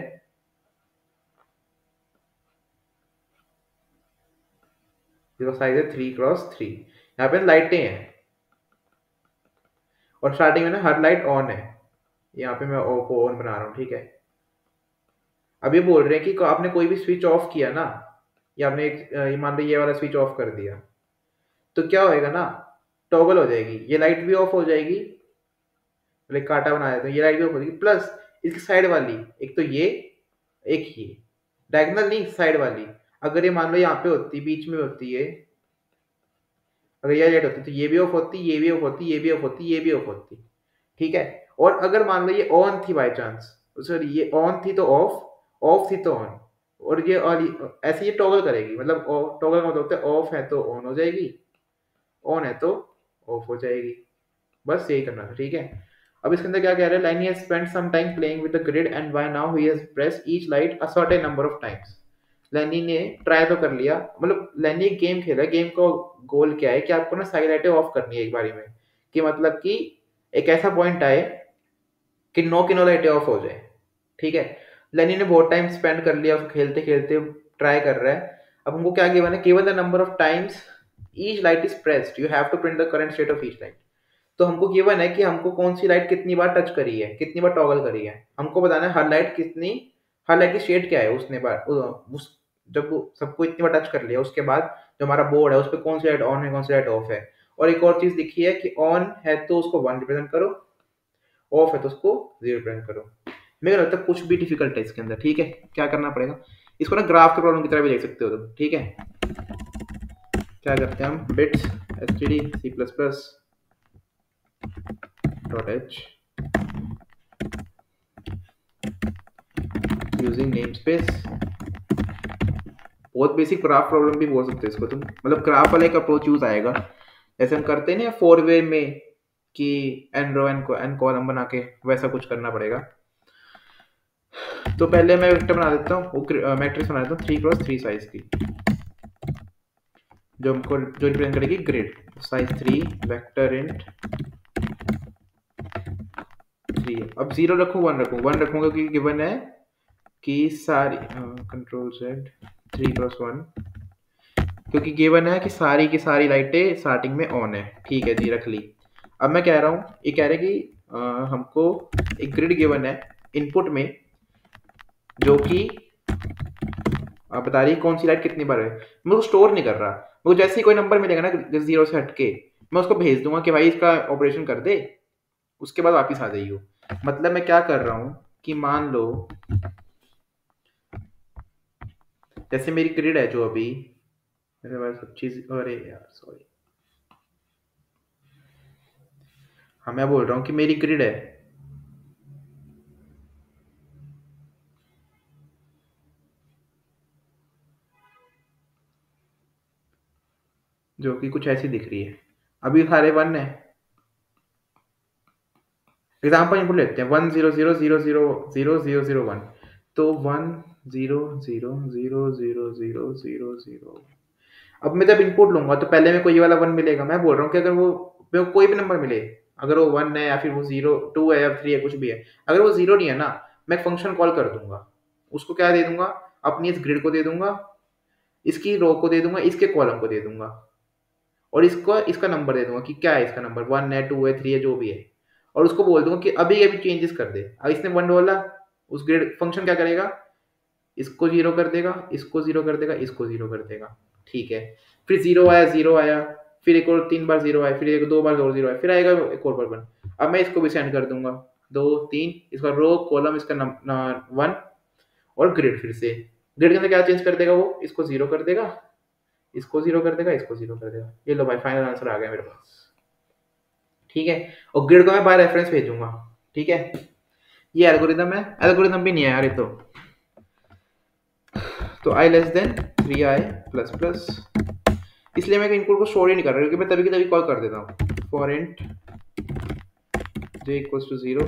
जिसका size है 3x3। यहाँ पे लाइटें हैं और स्टार्टिंग में ना हर लाइट ऑन है। यहाँ पे मैं को ऑन बना रहा हूँ। ठीक है, अब ये बोल रहे हैं कि आपने कोई भी स्विच ऑफ किया ना, या आपने एक मान लो ये वाला स्विच ऑफ कर दिया, तो क्या होएगा ना, टॉगल हो जाएगी, ये लाइट भी ऑफ हो जाएगी। लाइक कांटा बना देते हैं, ये लाइट भी ऑफ हो जाएगी, प्लस इसकी साइड वाली, एक तो ये, एक ये डायगोनल नहीं, साइड वाली। अगर ये मान लो यहाँ पे होती, बीच में होती है, अगर ये लाइट होती तो ये भी ऑफ होती, ये भी ऑफ होती, ये भी ऑफ होती, ये भी ऑफ होती। ठीक है, और अगर मान लो ये ऑन थी बाय चांस, सॉरी ये ऑन थी तो ऑफ, ऑफ थी तो ऑन, और ऐसे ये टॉगल करेगी। मतलब टॉगल का मतलब होता है ऑफ है तो ऑन हो जाएगी, ऑन है तो ऑफ हो जाएगी। बस यही करना था। ठीक है, अब इसके अंदर क्या कह रहा है, Lenny has spent some time playing with the grid and by now he has pressed each light a certain number of times. लेनी ने ट्राई तो कर लिया, मतलब लेनी एक गेम खेला। गेम का गोल क्या है कि आपको ना सारी लाइटें ऑफ करनी है एक बारी में, कि मतलब कि एक ऐसा पॉइंट आए कि नो की नो लाइटें ऑफ हो जाए। ठीक है, लेनी ने बहुत टाइम स्पेंड कर लिया उसको खेलते खेलते, ट्राई कर रहा है। अब हमको क्या गिवन है, केवल the number of times each light is pressed, you have to print the current state of each light. तो हमको गिवन है कि हमको कौन सी लाइट कितनी बार टच करी है, कितनी बार टॉगल करी है। हमको बताना है हर लाइट कितनी, हर लाइट की स्टेट क्या है उसने बार उस, जब वो सबको इतनी बार टच कर लिया उसके बाद जो हमारा बोर्ड है उस पर कौन सी लाइट ऑन है, कौन सी लाइट ऑफ है। और एक और चीज लिखी है कि ऑन है तो उसको 1 रिप्रेजेंट करो, ऑफ है तो उसको 0 रिप्रेजेंट करो। मेरे को लगता है कुछ भी डिफिकल्ट है इसके अंदर। ठीक है, क्या करना पड़ेगा, इसको ना ग्राफ के प्रॉब्लम की तरह भी देख सकते हो तुम। ठीक है, क्या करते हैं हम, bits std c++ .h using namespace. बहुत बेसिक ग्राफ प्रॉब्लम भी बोल सकते हो इसको तुम, मतलब ग्राफ वाला एक अप्रोच यूज आएगा जैसे हम करते हैं ना 4 वे में, कि एन रो एन को एन कॉलम बना के, वैसा कुछ करना पड़ेगा। तो पहले मैं वेक्टर बना देता हूँ, मैट्रिक्स बना देता हूँ 3x3 साइज की, जो हमको जो रिप्रेजेंट करेगी ग्रिड। Size 3 vector int 3। अब 0 रखूँ 1 रखूँ, 1 रखूंगा क्योंकि गिवन है कि सारी कंट्रोल जेड 3x1, क्योंकि गिवन है कि सारी की सारी लाइटें स्टार्टिंग में ऑन है। ठीक है जी, रख ली। अब मैं कह रहा हूँ, ये कह रहे हैं कि हमको एक ग्रिड गिवन है इनपुट में, जो कि बता रही है कौन सी लाइट कितनी बार है। मैं उसको स्टोर नहीं कर रहा, मुझे जैसे ही कोई नंबर मिलेगा ना 0 से हटके, मैं उसको भेज दूंगा कि भाई इसका ऑपरेशन कर दे, उसके बाद वापिस आ जाइयो। मतलब मैं क्या कर रहा हूँ कि मान लो जैसे मेरी ग्रिड है जो अभी मेरे पास सब चीज, अरे यार सॉरी, हाँ मैं बोल रहा हूँ कि मेरी ग्रिड है, जो कि कुछ ऐसी दिख रही है। अभी सारे 1 है। एग्जाम्पल इनपुट लेते हैं 1 0 0 0 0 0 0 0 1। तो 1 0 0 0 0 0 0 0। अब मैं जब इनपुट लूंगा तो पहले मेरे को ये वाला 1 मिलेगा। मैं बोल रहा हूँ कि अगर वो मेरे को कोई भी नंबर मिले, अगर वो 1 है या फिर वो 0 2 है या 3 है, कुछ भी है, अगर वो 0 नहीं है ना, मैं फंक्शन कॉल कर दूंगा। उसको क्या दे दूंगा, अपनी इस ग्रिड को दे दूंगा, इसकी रो को दे दूंगा, इसके कॉलम को दे दूंगा, और इसको इसका नंबर दे दूंगा कि क्या है इसका नंबर, 1 है 2 है 3 है जो भी है, और उसको बोल दूंगा कि अभी अभी चेंजेस कर दे। अब इसने 1 बोला, उस ग्रिड फंक्शन क्या करेगा, इसको 0 कर देगा, इसको 0 कर देगा, इसको 0 कर देगा। ठीक है, फिर 0 आया 0 आया, फिर एक और 3 बार 0 आया, फिर एक 2 बार और 0 आया, फिर आएगा एक और बार 1। अब मैं इसको भी सेंड कर दूंगा 2 3, इसका रो कॉलम इसका 1 और ग्रिड। फिर से ग्रिड के अंदर क्या चेंज कर देगा, वो इसको 0 कर देगा, इसको 0 कर देगा, इसको 0 कर देगा। ये लो भाई, फाइनल आंसर आ गया मेरे पास। ठीक है, और ग्रिड को मैं बाय रेफरेंस भेजूंगा। ठीक है, ये एल्गोरिदम है। एल्गोरिदम भी नहीं है यार ये तो i less then 3i plus plus, इसलिए मैं इनपुट को स्टोर ही नहीं कर रहा, क्योंकि मैं तभी की तभी कॉल कर देता हूँ। For int j equals to 0,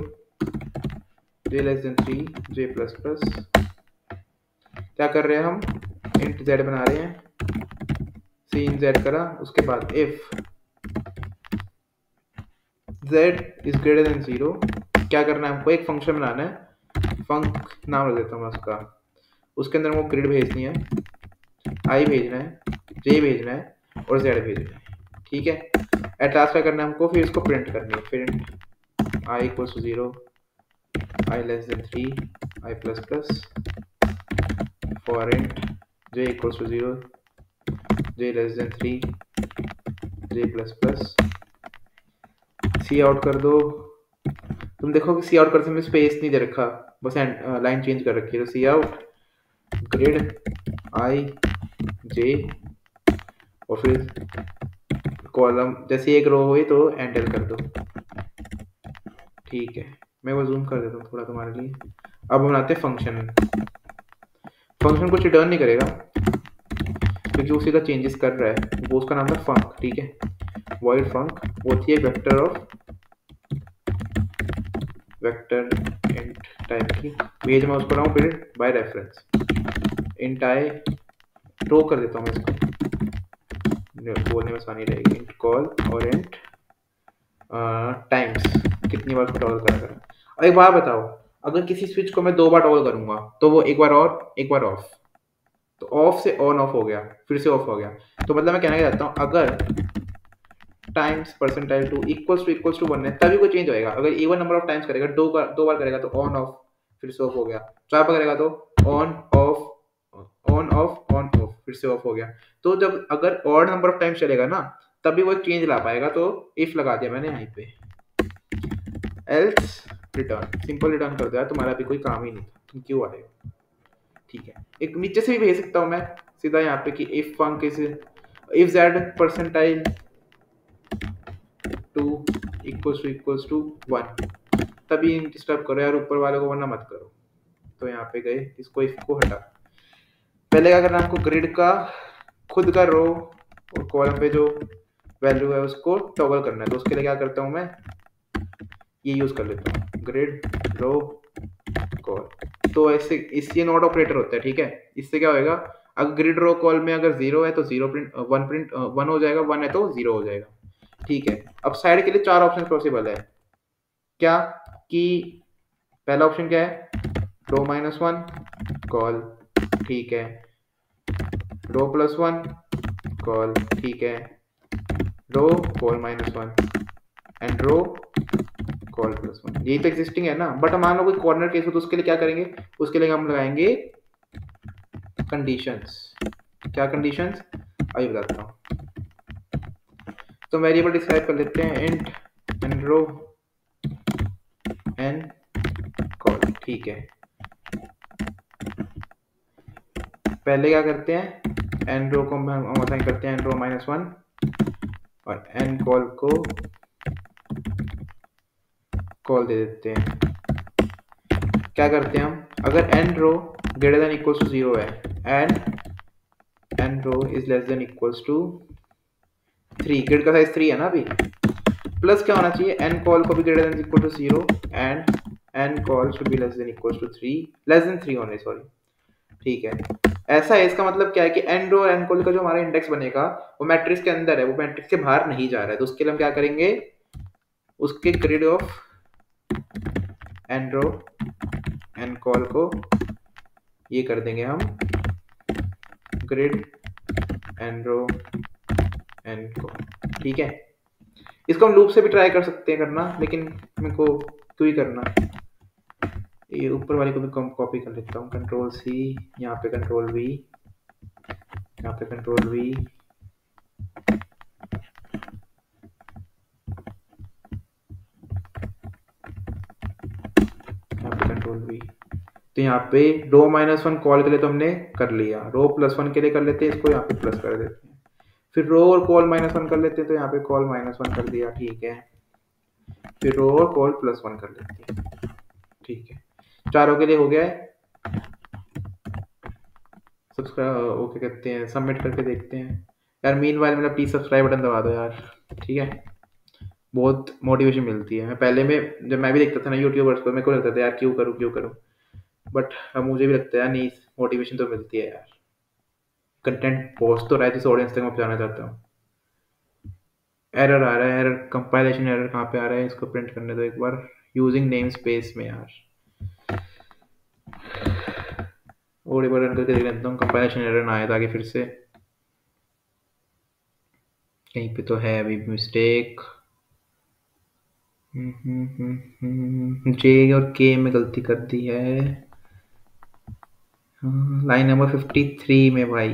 j less than 3, j plus plus. क्या कर रहे हैं हम, इंट z बना रहे हैं, c इन z करा, उसके बाद if z is greater then 0, क्या करना है हमको, एक फंक्शन बनाना है, फंक नाम रख देता हूँ मैं उसका, उसके अंदर वो ग्रिड भेजनी है, i भेजना है, j भेजना है और z भेजना है। ठीक है, एट लास्ट क्या करना है हमको, फिर इसको प्रिंट करनी है, फिर i equals to 0, i less than 3, i plus plus, for int j equals to 0, j less than 3, j plus plus. Cout कर दो, तुम देखो कि सी आउट करते में स्पेस नहीं दे रखा, बस लाइन चेंज कर रखी है। तो सी आउट ग्रिड आई जे और फिर कॉलम, जैसे एक रो हुई तो एंटर कर दो। ठीक है, मैं वो जूम कर देता हूँ थोड़ा तुम्हारे लिए। अब बनाते हैं फंक्शन। फंक्शन कुछ रिटर्न नहीं करेगा क्योंकि उसी का चेंजेस कर रहा है, वो उसका नाम था फंक। ठीक है, वॉइड फंक वो थी एक vector of vector int type की, भेज मैं उसको रहा हूँ फिर बाय रेफरेंस। इंट आई रो कर देता हूँ मैं इसको, बोलने में आसानी रहेगी। इंट कॉल और इंट टाइम्स, कितनी बार टॉगल कर रहा है। अब एक बात बताओ, अगर किसी स्विच को मैं 2 बार टॉगल करूंगा तो वो एक बार और एक बार ऑफ, तो ऑफ से ऑन ऑफ हो गया, फिर से ऑफ हो गया। तो मतलब मैं कहना चाहता हूँ, अगर टाइम्स परसेंटाइल 2 इक्वल्स टू 1 है तभी कोई चेंज होएगा। अगर इवन नंबर ऑफ टाइम्स करेगा, दो बार करेगा तो ऑन ऑफ, फिर से ऑफ हो गया। 4 बार करेगा तो ऑन ऑफ फिर से ऑफ हो गया। तो जब अगर ऑड नंबर ऑफ टाइम्स चलेगा ना, तभी वो एक चेंज ला पाएगा। तो इफ लगा दिया मैंने यहीं पे, एल्स रिटर्न, सिंपल रिटर्न कर दिया, तुम्हारा भी कोई काम ही नहीं था, तुम क्यों आए हो। ठीक है, एक नीचे से भी भेज सकता हूँ मैं सीधा यहाँ पे कि if func is if Z percentile 2 equals to 1, तभी डिस्टर्ब करो यार ऊपर वाले को, वरना मत करो। तो यहाँ पे गए, इसको इफ को हटा, पहले क्या करना है आपको, ग्रिड का खुद का रो और कॉलम पे जो वैल्यू है उसको टॉगल करना है। तो उसके लिए क्या करता हूँ मैं, ये यूज कर लेता हूँ, ग्रिड रो कॉल। तो ऐसे इससे नॉट ऑपरेटर होता है। ठीक है, इससे क्या होएगा, अगर ग्रिड रो कॉल में अगर 0 है तो 0 प्रिंट 1 हो जाएगा, 1 है तो 0 हो जाएगा। ठीक है, अब साइड के लिए 4 ऑप्शन पॉसिबल है। क्या कि पहला ऑप्शन क्या है, रो -1 कॉल, ठीक है, रो +1 कॉल, ठीक है, रो कॉल -1 एंड रो कॉल +1। यही तो एग्जिस्टिंग है ना। बट मान लो कोई कॉर्नर केस हो तो उसके लिए क्या करेंगे, उसके लिए हम लगाएंगे कंडीशंस। क्या कंडीशंस, अभी बताता हूँ। तो वेरिएबल डिस्क्राइब कर लेते हैं, int N row N col. ठीक है, पहले क्या करते हैं, एन रो को हम असाइन करते हैं एन रो -1 और एन कॉल को कॉल दे देते हैं। क्या करते हैं हम, अगर N row greater than equals to 0 है and N row is less than equals to 3, grid का साइज 3 है ना अभी। प्लस क्या होना चाहिए, एन कॉल को भी greater than equal to 0 and N col should be less than equal to 3, less than 3 होने, सॉरी। ठीक है, ऐसा है, इसका मतलब क्या है कि एन रो एन कॉल का जो हमारा इंडेक्स बनेगा वो मैट्रिक्स के अंदर है, वो मैट्रिक्स के बाहर नहीं जा रहा है। तो उसके लिए हम क्या करेंगे, उसके grid of N row N col को ये कर देंगे हम grid N row N col. ठीक है, इसको हम लूप से भी ट्राई कर सकते हैं करना, लेकिन मेरे को क्यों ही करना। ये ऊपर वाले को भी कॉपी कर लेता हूँ, कंट्रोल सी, यहाँ पे कंट्रोल वी, यहाँ पे कंट्रोल वी, यहाँ पे कंट्रोल वी। तो यहाँ पे रो -1 कॉल के लिए तो हमने कर लिया, रो +1 के लिए कर लेते हैं, इसको यहाँ पे प्लस कर देते हैं, फिर रो और कॉल -1 कर लेते हैं, तो यहाँ पे कॉल -1 कर दिया। ठीक है, फिर रो और कॉल +1 कर लेते हैं। ठीक है, चारों के लिए हो गया है। सब्सक्राइब ओके करते हैं, सबमिट करके देखते हैं। यार मीनवाइल मेरा प्लीज सब्सक्राइब बटन दबा दो यार, ठीक है, बहुत मोटिवेशन मिलती है। मैं पहले में जब मैं भी देखता था ना यूट्यूबर्स को, मेरे को लगता था यार क्यों करूँ, बट अब मुझे भी लगता है यार नहीं, मोटिवेशन तो मिलती है यार, कंटेंट पहुंच तो रहा है जिस ऑडियंस तक मैं पहुंचाना चाहता हूँ। एरर आ रहा है, एरर, कंपाइलेशन एरर कहाँ पे आ रहा है, इसको प्रिंट करने दो एक बार, यूजिंग नेम स्पेस में यार, और एक बार रन करके देख लेता हूँ कंपाइलेशन एरर ना आए ताकि फिर से, कहीं पे तो है अभी मिस्टेक, जे और के में गलती कर दी है, लाइन नंबर 53 में भाई,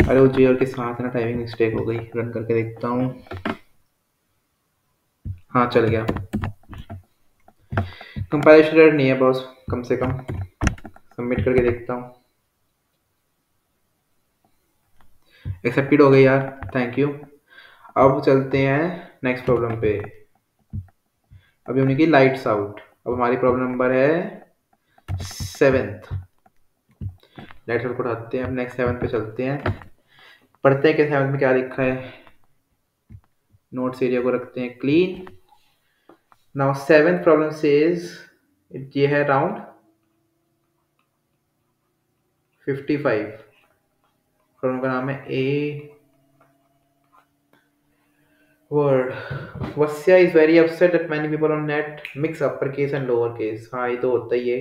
अरे वो जे और के साथ ना टाइमिंग मिस्टेक हो गई, रन करके देखता हूँ, हाँ चल गया, कंपाइलेशन एरर नहीं है बॉस, कम से कम सबमिट करके देखता हूँ, एक्सेप्टेड हो गई यार, थैंक यू। अब चलते हैं नेक्स्ट प्रॉब्लम पे, अभी हमने की लाइट्स आउट, अब हमारी प्रॉब्लम नंबर है 7th, लाइट्स आउट को उठाते हैं, अब नेक्स्ट 7th पे चलते हैं, पढ़ते हैं कि 7th में क्या लिखा है, नोट्स एरिया को रखते हैं clean. Now 7th problem says, ये है राउंड 55, प्रॉब्लम का नाम है ए word, Vasya is very upset that many people on net mix uppercase and lowercase। हाँ ये तो होता ही है,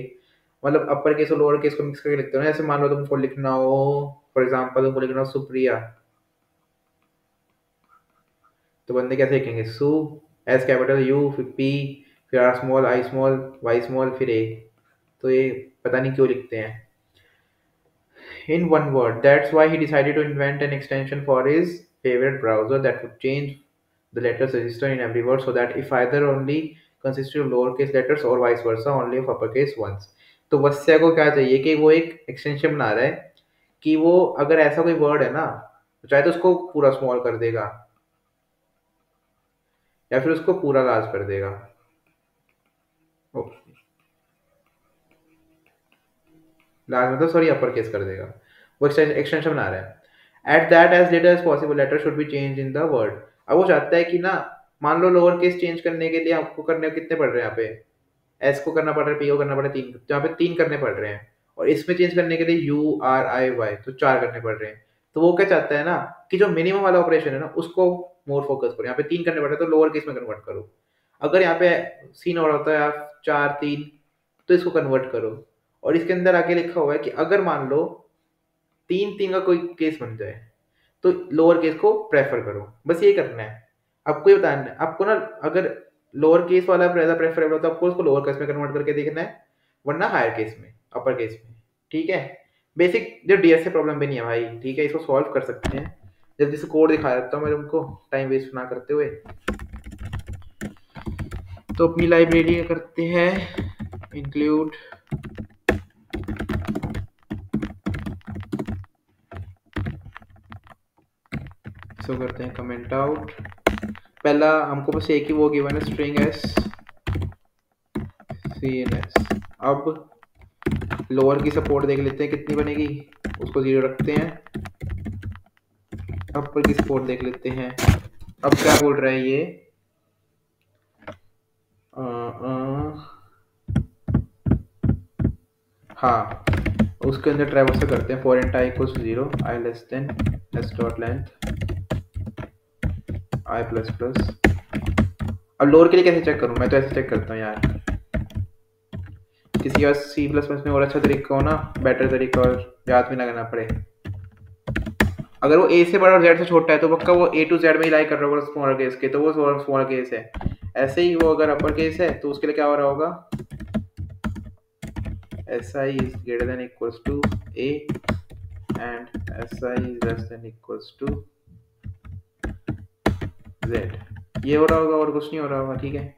मतलब अपर केस और लोअर केस को मिक्स करके लिखते हो ना, जैसे मान लो तुमको लिखना हो, फॉर एग्जांपल तुमको लिखना हो सुप्रिया, तो बंदे कैसे लिखेंगे, सु एस कैपिटल यू, फिर पी, फिर R small, I small, Y small, फिर ए, तो ये पता नहीं क्यों लिखते हैं। In one word, that's why he decided to invent an extension for his favorite browser that would change the letters register in every word so that if either only consisted of lowercase letters or vice versa only of uppercase ones। तो वत्स्य को क्या चाहिए कि वो एक extension बना रहा है कि वो अगर ऐसा कोई वर्ड है ना, तो चाहे तो उसको पूरा स्मॉल कर देगा या फिर उसको पूरा लार्ज कर देगा, लार्ज मतलब सॉरी अपर केस कर देगा, वो एक्सटेंशन बना रहा है। At that as later as possible letter should be change in the word. अब वो चाहता है कि ना, मान लो लोअर केस चेंज करने के लिए आपको करने कितने पड़ रहे हैं, यहाँ पे एस को करना पड़ रहा है, पी को करना पड़ रहा है 3, यहाँ पे 3 करने पड़ रहे हैं, और इसमें चेंज करने के लिए यू आर आई वाई तो 4 करने पड़ रहे हैं। तो वो क्या चाहता है ना कि जो मिनिमम वाला ऑपरेशन है ना उसको मोर फोकस करो, यहाँ पे 3 करने पड़ रहे हैं तो लोअर केस में कन्वर्ट करो, अगर यहाँ पे सीन और होता है आप 4 3 तो इसको कन्वर्ट करो, और इसके अंदर आगे लिखा हुआ है कि अगर मान लो 3 3 का कोई केस बन जाए तो लोअर केस को प्रेफर करो, बस ये करना है आपको, ये बताना है आपको ना, अगर लोअर केस वाला ज्यादा प्रेफरेबल होता है आपको उसको लोअर केस में कन्वर्ट करके देखना है, वरना हायर केस में, अपर केस में। ठीक है, बेसिक जो डीएसए प्रॉब्लम भी नहीं है भाई, ठीक है, इसको सॉल्व कर सकते हैं। जल्दी से कोड दिखा देता हूँ मैं तुमको टाइम वेस्ट ना करते हुए। तो अपनी लाइब्रेरी करते हैं इंक्लूड सो करते हैं कमेंट आउट, पहला हमको बस एक ही वो गिवन है string S cin S. अब लोअर की सपोर्ट देख लेते हैं कितनी बनेगी, उसको 0 रखते हैं, अपर की सपोर्ट देख लेते हैं। अब क्या बोल रहा है ये, हाँ उसके अंदर ट्रैवर्सल करते हैं। For int I equals to 0, I less than S dot length I plus plus. अब लोअर के लिए कैसे चेक करूँ? मैं तो ऐसे चेक करता हूँ यार, किसी का सी प्लस प्लस में और अच्छा तरीका हो ना, बेटर तरीका, और याद भी ना करना पड़े। अगर वो ए से बड़ा और जेड से छोटा है तो पक्का वो ए टू जेड में ही लाई कर रहा होगा स्मॉलर केस के, तो वो स्मॉलर केस है। ऐसे ही वो अगर अपर केस है तो उसके लिए क्या हो रहा होगा, S I is greater than equals to A and S I is less than equals to Z. ये हो रहा होगा और कुछ नहीं हो रहा होगा, ठीक है।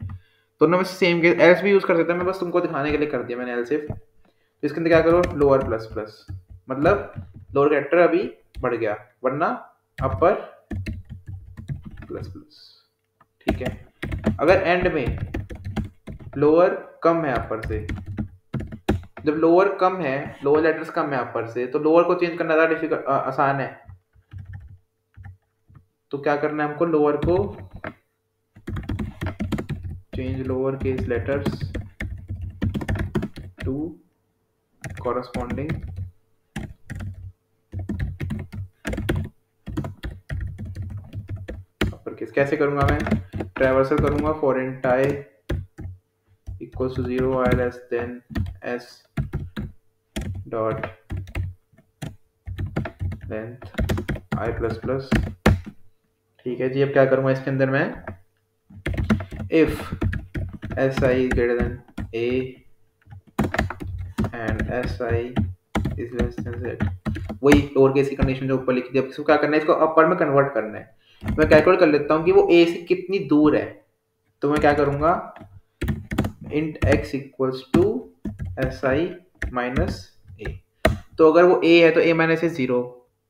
दोनों में सेम केस, एल्स भी यूज कर सकते हैं, मैं बस तुमको दिखाने के लिए कर दिया मैंने एल्स इफ। इसके अंदर क्या करो, लोअर प्लस प्लस, मतलब लोअर कैरेक्टर अभी बढ़ गया, वरना अपर प्लस प्लस, ठीक है। अगर एंड में लोअर कम है अपर से, जब लोअर कम है, लोअर लेटर्स कम है अपर से, तो लोअर को चेंज करना ज़्यादा डिफिकल्ट आसान है। तो क्या करना है हमको, लोअर को change lower case letters to corresponding upper case. कैसे करूंगा मैं, ट्रैवर्सल करूंगा for int I equals to 0, I less than S dot length I plus plus, ठीक है जी। अब क्या करूंगा इसके अंदर मैं, if S I is greater than A and S I is less than Z, वही लोअर केस की कंडीशन जो ऊपर लिखी थी। अब इसको क्या करना है, इसको अपर में कन्वर्ट करना है। मैं कैलकुलेट कर लेता हूँ कि वो ए से कितनी दूर है। तो मैं क्या करूंगा, int x equals to s i minus a. तो अगर वो ए है तो ए माइनस ए 0,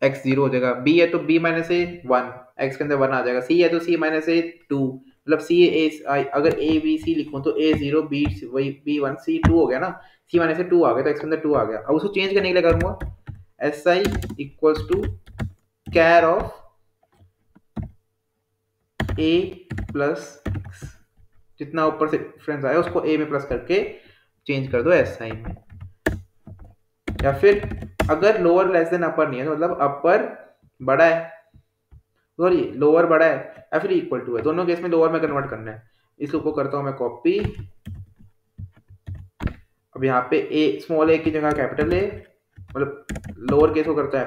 एक्स 0 हो जाएगा। बी है तो बी माइनस ए 1, एक्स के अंदर 1 आ जाएगा। सी है तो सी माइनस ए 2, मतलब सी ए आई, अगर ए बी सी लिखूं तो ए 0 बी वही बी 1 सी 2 हो गया ना, सी माइनस ए 2 आ गया तो एक्स के अंदर 2 आ गया। अब उसको चेंज करने के लिए करूंगा S I equals to char of A plus X, जितना ऊपर से डिफरेंस आया उसको ए में प्लस करके चेंज कर दो एस आई में। या फिर अगर लोअर लेस देन अपर नहीं है तो मतलब अपर बड़ा है, सॉरी लोअर बड़ा है या फिर इक्वल टू है, दोनों केस में लोअर में कन्वर्ट करना है। इस लूप को करता हूं मैं कॉपी। अब यहाँ पे ए, स्मॉल ए की जगह कैपिटल ए, मतलब लोअर केस को करता है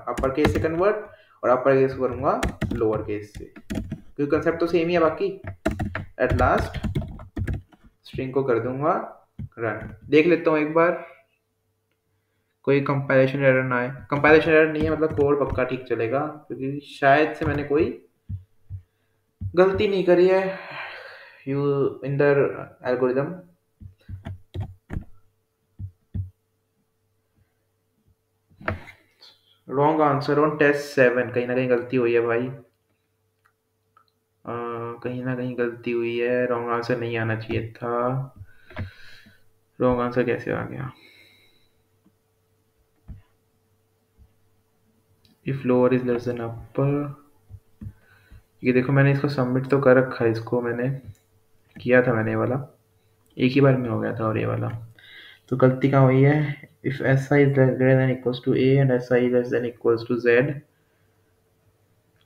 अपर केस से कन्वर्ट, और अपर केस को करूंगा लोअर केस से, क्योंकि कंसेप्ट तो सेम ही है। बाकी एट लास्ट स्ट्रिंग को कर दूंगा रन। देख लेता हूँ एक बार कोई कंपाइलेशन एरर ना आए। कंपाइलेशन एरर नहीं है, मतलब कोड पक्का ठीक चलेगा, क्योंकि शायद से मैंने कोई गलती नहीं करी है you in the algorithm. Wrong answer on test 7, कहीं ना कहीं गलती हुई है भाई, कहीं ना कहीं गलती हुई है। रॉन्ग आंसर नहीं आना चाहिए था। रॉन्ग आंसर कैसे आ गया, if lower is less than upper. ये देखो मैंने इसको सबमिट तो कर रखा है, इसको मैंने किया था, मैंने ये वाला एक ही बार में हो गया था, और ये वाला तो गलती कहाँ हुई है। If S I is greater than equals to A and S i less than equals to z,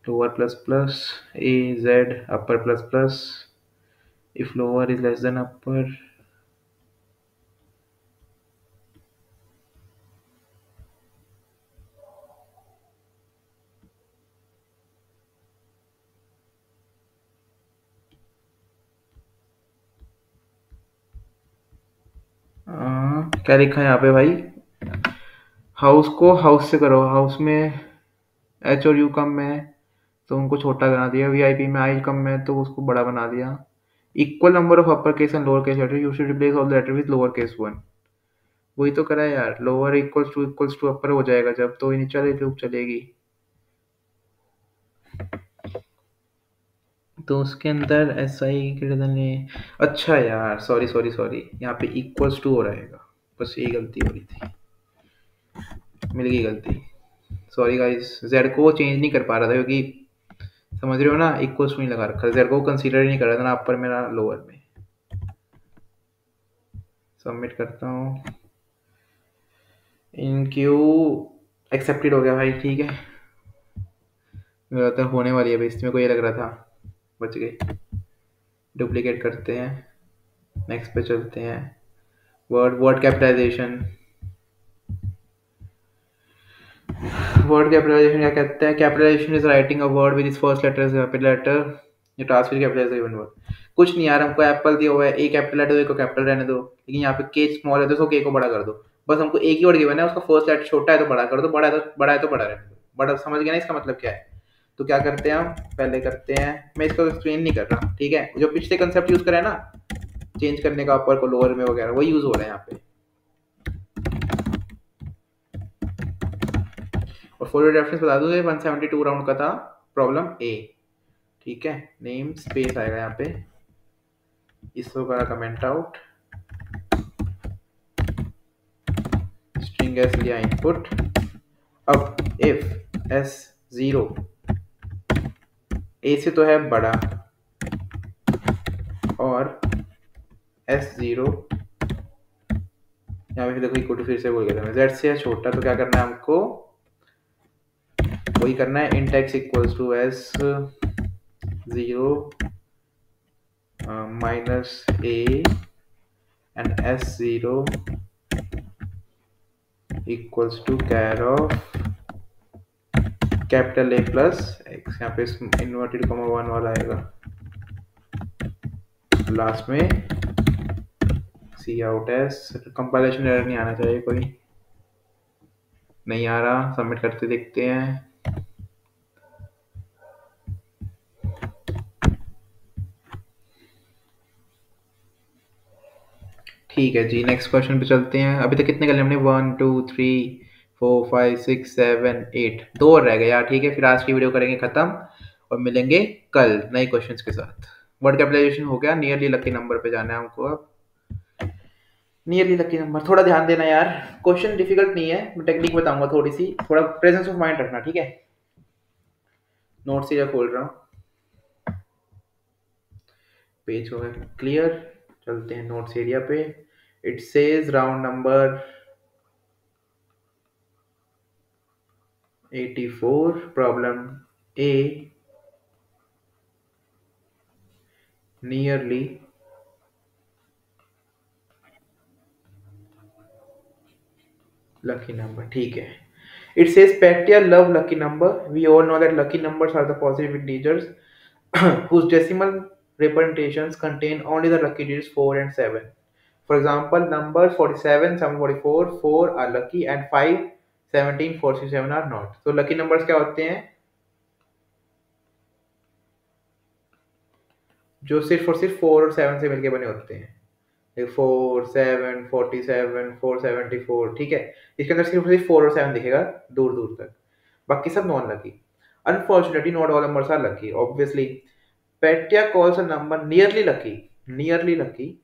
lower plus plus a z upper plus plus, if lower is less than upper क्या लिखा है यहाँ पे भाई, house को house से करो, house में एच और यू कम है तो उनको छोटा बना दिया, वीआईपी में आई कम है तो उसको बड़ा बना दिया। Equal number of upper case and lower case letter, you should replace all the letter with lower case 1। वही तो करा है यार, लोअर इक्वल्स टू अपर हो जाएगा जब, तो इनिशियल लूप चलेगी। तो उसके अंदर एस आई ग्रेटर देन ए, अच्छा यार सॉरी सॉरी सॉरी, यहाँ पे इक्वल्स टू हो रहेगा, बस यही गलती हो रही थी, मिल गई गलती। सॉरी गाइस, जेड को चेंज नहीं कर पा रहा था क्योंकि समझ रहे हो ना, इक्वल्स नहीं लगा रखा, जेड को कंसीडर ही नहीं कर रहा था ना अपर में ना लोअर में। सबमिट करता हूँ, इन क्यू एक्सेप्टेड हो गया भाई, ठीक है। मेरा तो होने वाली है बेइज्जती, मेरे को ये लग रहा था, बच गई। डुप्लीकेट करते हैं, नेक्स्ट पे चलते हैं। Word word capitalization, word capitalization क्या कहते हैं? Capitalization is writing a word with its first letter as capital letter. ये task with capitalize given word. कुछ नहीं यार, हमको एप्पल दिया हुआ है, ए कैपिटल लेटर दो, एक को कैपिटल रहने दो, लेकिन यहाँ पे के स्मॉल है तो उसको के को बड़ा कर दो। बस हमको एक ही वर्ड गिवन है, उसका फर्स्ट लेटर छोटा है तो बड़ा कर दो, बड़ा है तो बड़ा है तो बड़ा रहने दो। बड़ा, समझ गया ना इसका मतलब क्या है? तो क्या करते हैं हम, पहले करते हैं, मैं इसको एक्सप्लेन नहीं कर रहा, ठीक है। जो पिछले कंसेप्ट यूज करा है ना, चेंज करने का अपर को लोअर में वगैरह, वही यूज हो रहा है यहाँ पे। और फॉर योर रेफरेंस बता दूं, ये 172 राउंड का था, प्रॉब्लम ए, ठीक है। नेम स्पेस आएगा यहाँ पे, इसको करा कमेंट आउट, स्ट्रिंग एस लिया इनपुट। अब इफ एस 0 ए से तो है बड़ा और एस 0 यहाँ पे देखो इक्वल टू, फिर से बोल गया था मैं, जेड से है छोटा, तो क्या करना है हमको, वही करना है, int x equals to s 0 minus a and s 0 equals to char of capital a plus x. यहाँ पे इन्वर्टेड कॉमा 1 वाला आएगा, लास्ट में c out s. Compilation error नहीं आना चाहिए, कोई नहीं आ रहा, सबमिट करते देखते हैं। ठीक है जी, नेक्स्ट क्वेश्चन पे चलते हैं। अभी तक कितने कर लिए हमने, 1 2 3 4 5 6 7 8, 2 और रह गए यार, ठीक है। फिर आज की वीडियो करेंगे खत्म और मिलेंगे कल नए क्वेश्चंस के साथ। वर्ड कैपिटलाइजेशन हो गया, नियरली लकी नंबर पे जाना है हमको अब। नियरली लकी नंबर, थोड़ा ध्यान देना यार, क्वेश्चन डिफिकल्ट नहीं है, मैं टेक्निक बताऊंगा थोड़ी सी, थोड़ा प्रेजेंस ऑफ माइंड रखना, ठीक है। नोट से खोल रहा हूँ, पेज हो गया क्लियर, चलते हैं नोट्स एरिया पे। It says round number 84, problem A, nearly lucky number, ठीक है। It says Petya love lucky number. We all know that lucky numbers are the positive integers whose decimal representations contain only the lucky digits 4 and 7. For example, numbers 47, 744, 4 are lucky and 5, 17, 47 are not. So lucky numbers क्या होते हैं? जो सिर्फ और सिर्फ 4 और 7 से मिलके बने होते हैं। 4 7 47 474, ठीक है। इसके अंदर सिर्फ सिर्फ 4 और 7 दिखेगा दूर दूर तक, बाकी सब non lucky. Unfortunately not all numbers are lucky, obviously. Petya calls a number nearly lucky, nearly lucky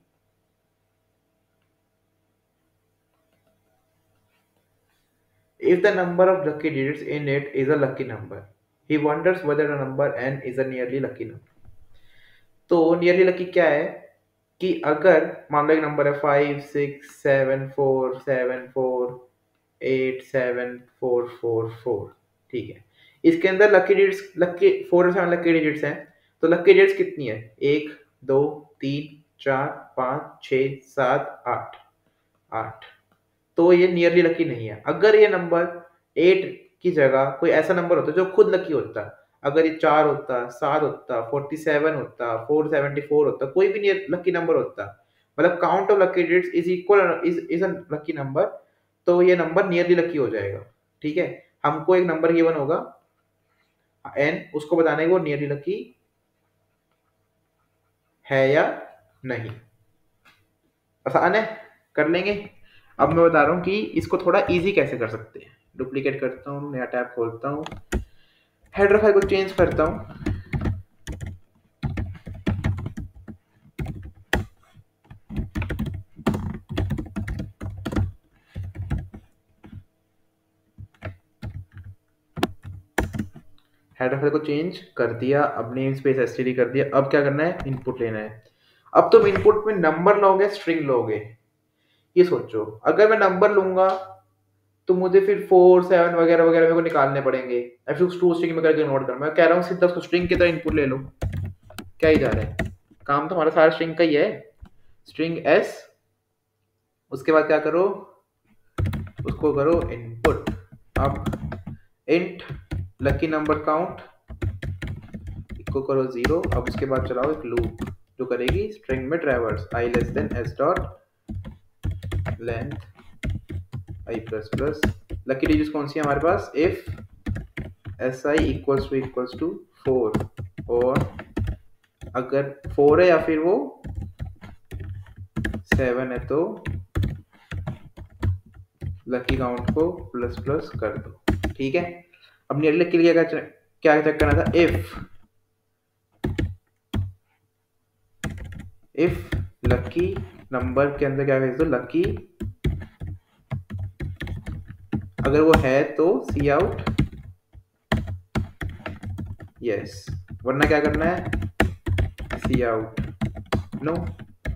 if the number of lucky digits in it is a lucky number. He wonders whether a number n is a nearly lucky number. तो nearly lucky क्या है कि अगर मान लो एक number है 5 6 7 4 7 4 8 7 4 4 4, ठीक है। इसके अंदर लकी डिजिट्स, लकी 4 और 7 लकी डिजिट्स हैं, तो लकी डिजिट्स कितनी है, 1 2 3 4 5 6 7 8, 8। तो ये नियरली लकी नहीं है। अगर ये नंबर 8 की जगह कोई ऐसा नंबर होता जो खुद लकी होता, अगर ये 4 होता, 7 होता, 47 होता, 474 होता, कोई भी लकी नंबर होता, मतलब count of lucky digits is equal is a lucky number, तो ये नंबर नियरली लकी हो जाएगा, ठीक है। हमको एक नंबर गिवन होगा n, उसको बताना है वो नियरली लकी है या नहीं। आसान है, कर लेंगे। अब मैं बता रहा हूँ कि इसको थोड़ा इजी कैसे कर सकते हैं। डुप्लीकेट करता हूँ, नया टैब खोलता हूँ, हेडर फाइल को चेंज करता हूँ, हेडर फाइल को चेंज कर दिया, अब नेम स्पेस एसटीडी कर दिया। अब क्या करना है, इनपुट लेना है। अब तुम इनपुट में नंबर लोगे स्ट्रिंग लोगे, ये सोचो। अगर मैं नंबर लूंगा तो मुझे फिर 4 7 वगैरह वगैरह मेरे को निकालने पड़ेंगे, फिर उस टू स्ट्रिंग में करके कन्वर्ट करना। मैं कह रहा हूँ सीधा उसको स्ट्रिंग की तरह इनपुट ले लो, क्या ही जा रहा है, काम तो हमारा सारा स्ट्रिंग का ही है। स्ट्रिंग एस, उसके बाद क्या करो, उसको करो इनपुट। अब इंट लकी नंबर काउंट को करो 0। अब उसके बाद चलाओ एक लूप जो करेगी स्ट्रिंग में traverse i less than S dot length I plus plus. Lucky digit कौन सी है हमारे पास, if S I equals to 4, और अगर 4 है या फिर वो 7 है तो लकी काउंट को प्लस प्लस कर दो, ठीक है। अब नियरली के लिए क्या चेक करना था, इफ लकी नंबर के अंदर क्या भेज दो, लकी, अगर वो है तो सी आउट यस, वरना क्या करना है, सी आउट नो।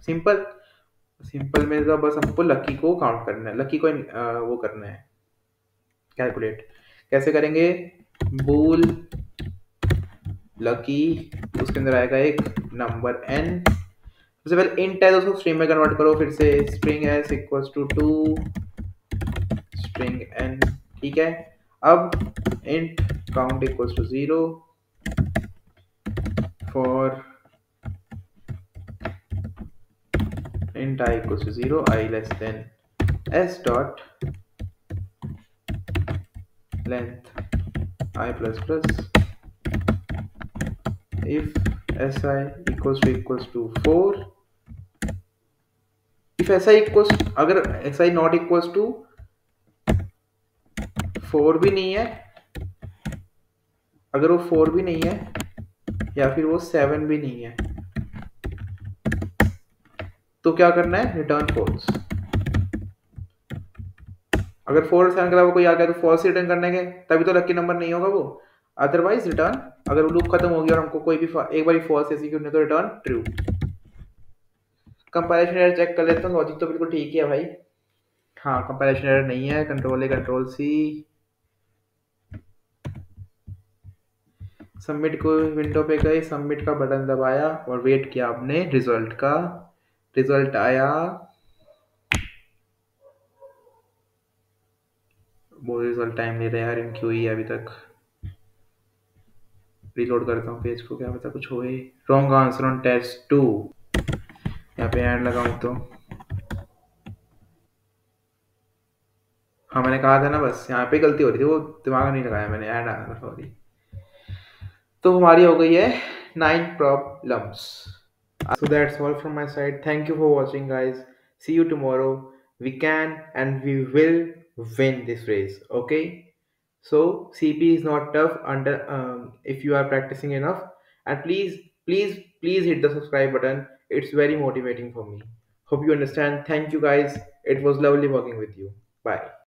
सिंपल, सिंपल में तो बस हमको लकी को काउंट करना है, लकी को वो करना है कैलकुलेट। कैसे करेंगे, बूल लकी, उसके अंदर आएगा एक नंबर n। सबसे पहले इंट है तो उसको स्ट्रिंग में कन्वर्ट करो, फिर से string s equals to 2 string n, ठीक है। अब int count equals to 0 for int I equals to 0, I less than s dot length I plus plus, if si equals to 4, if si equals, अगर si not equals to 4 भी नहीं है, अगर वो 4 भी नहीं है या फिर वो 7 भी नहीं है तो क्या करना है, रिटर्न फॉल्स। अगर 4 और 7 के अलावा कोई आ गया तो फॉल्स रिटर्न करने के, तभी तो लकी नंबर नहीं होगा वो, अदरवाइज रिटर्न। अगर वो लूप खत्म हो गया और हमको कोई भी एक बार फॉल्स एग्जीक्यूट नहीं तो return true. Compilation error check कर लेता हूँ, लॉजिक तो बिल्कुल ठीक ही है भाई। हाँ कंपाइलेशन एरर नहीं है, control a control c, submit को विंडो पे गए, सबमिट का बटन दबाया और वेट किया आपने रिजल्ट का। रिजल्ट आया, वो रिजल्ट टाइम ले रहा है यार, इन क्यों ही अभी तक। रीलोड करता हूँ पेज को, क्या पता कुछ होए। रॉन्ग आंसर ऑन टेस्ट 2, यहाँ पे एंड लगाऊं तो, हाँ मैंने कहा था ना, बस यहाँ पे गलती हो रही थी, वो दिमाग नहीं लगाया मैंने, एंड आया था, सॉरी। तो हमारी हो गई है 9 problems. So that's all from my side. Thank you for watching, guys. See you tomorrow. We can and we will win this race. Okay. So CP is not tough under if you are practicing enough. And please hit the subscribe button. It's very motivating for me. Hope you understand. Thank you, guys. It was lovely working with you. Bye.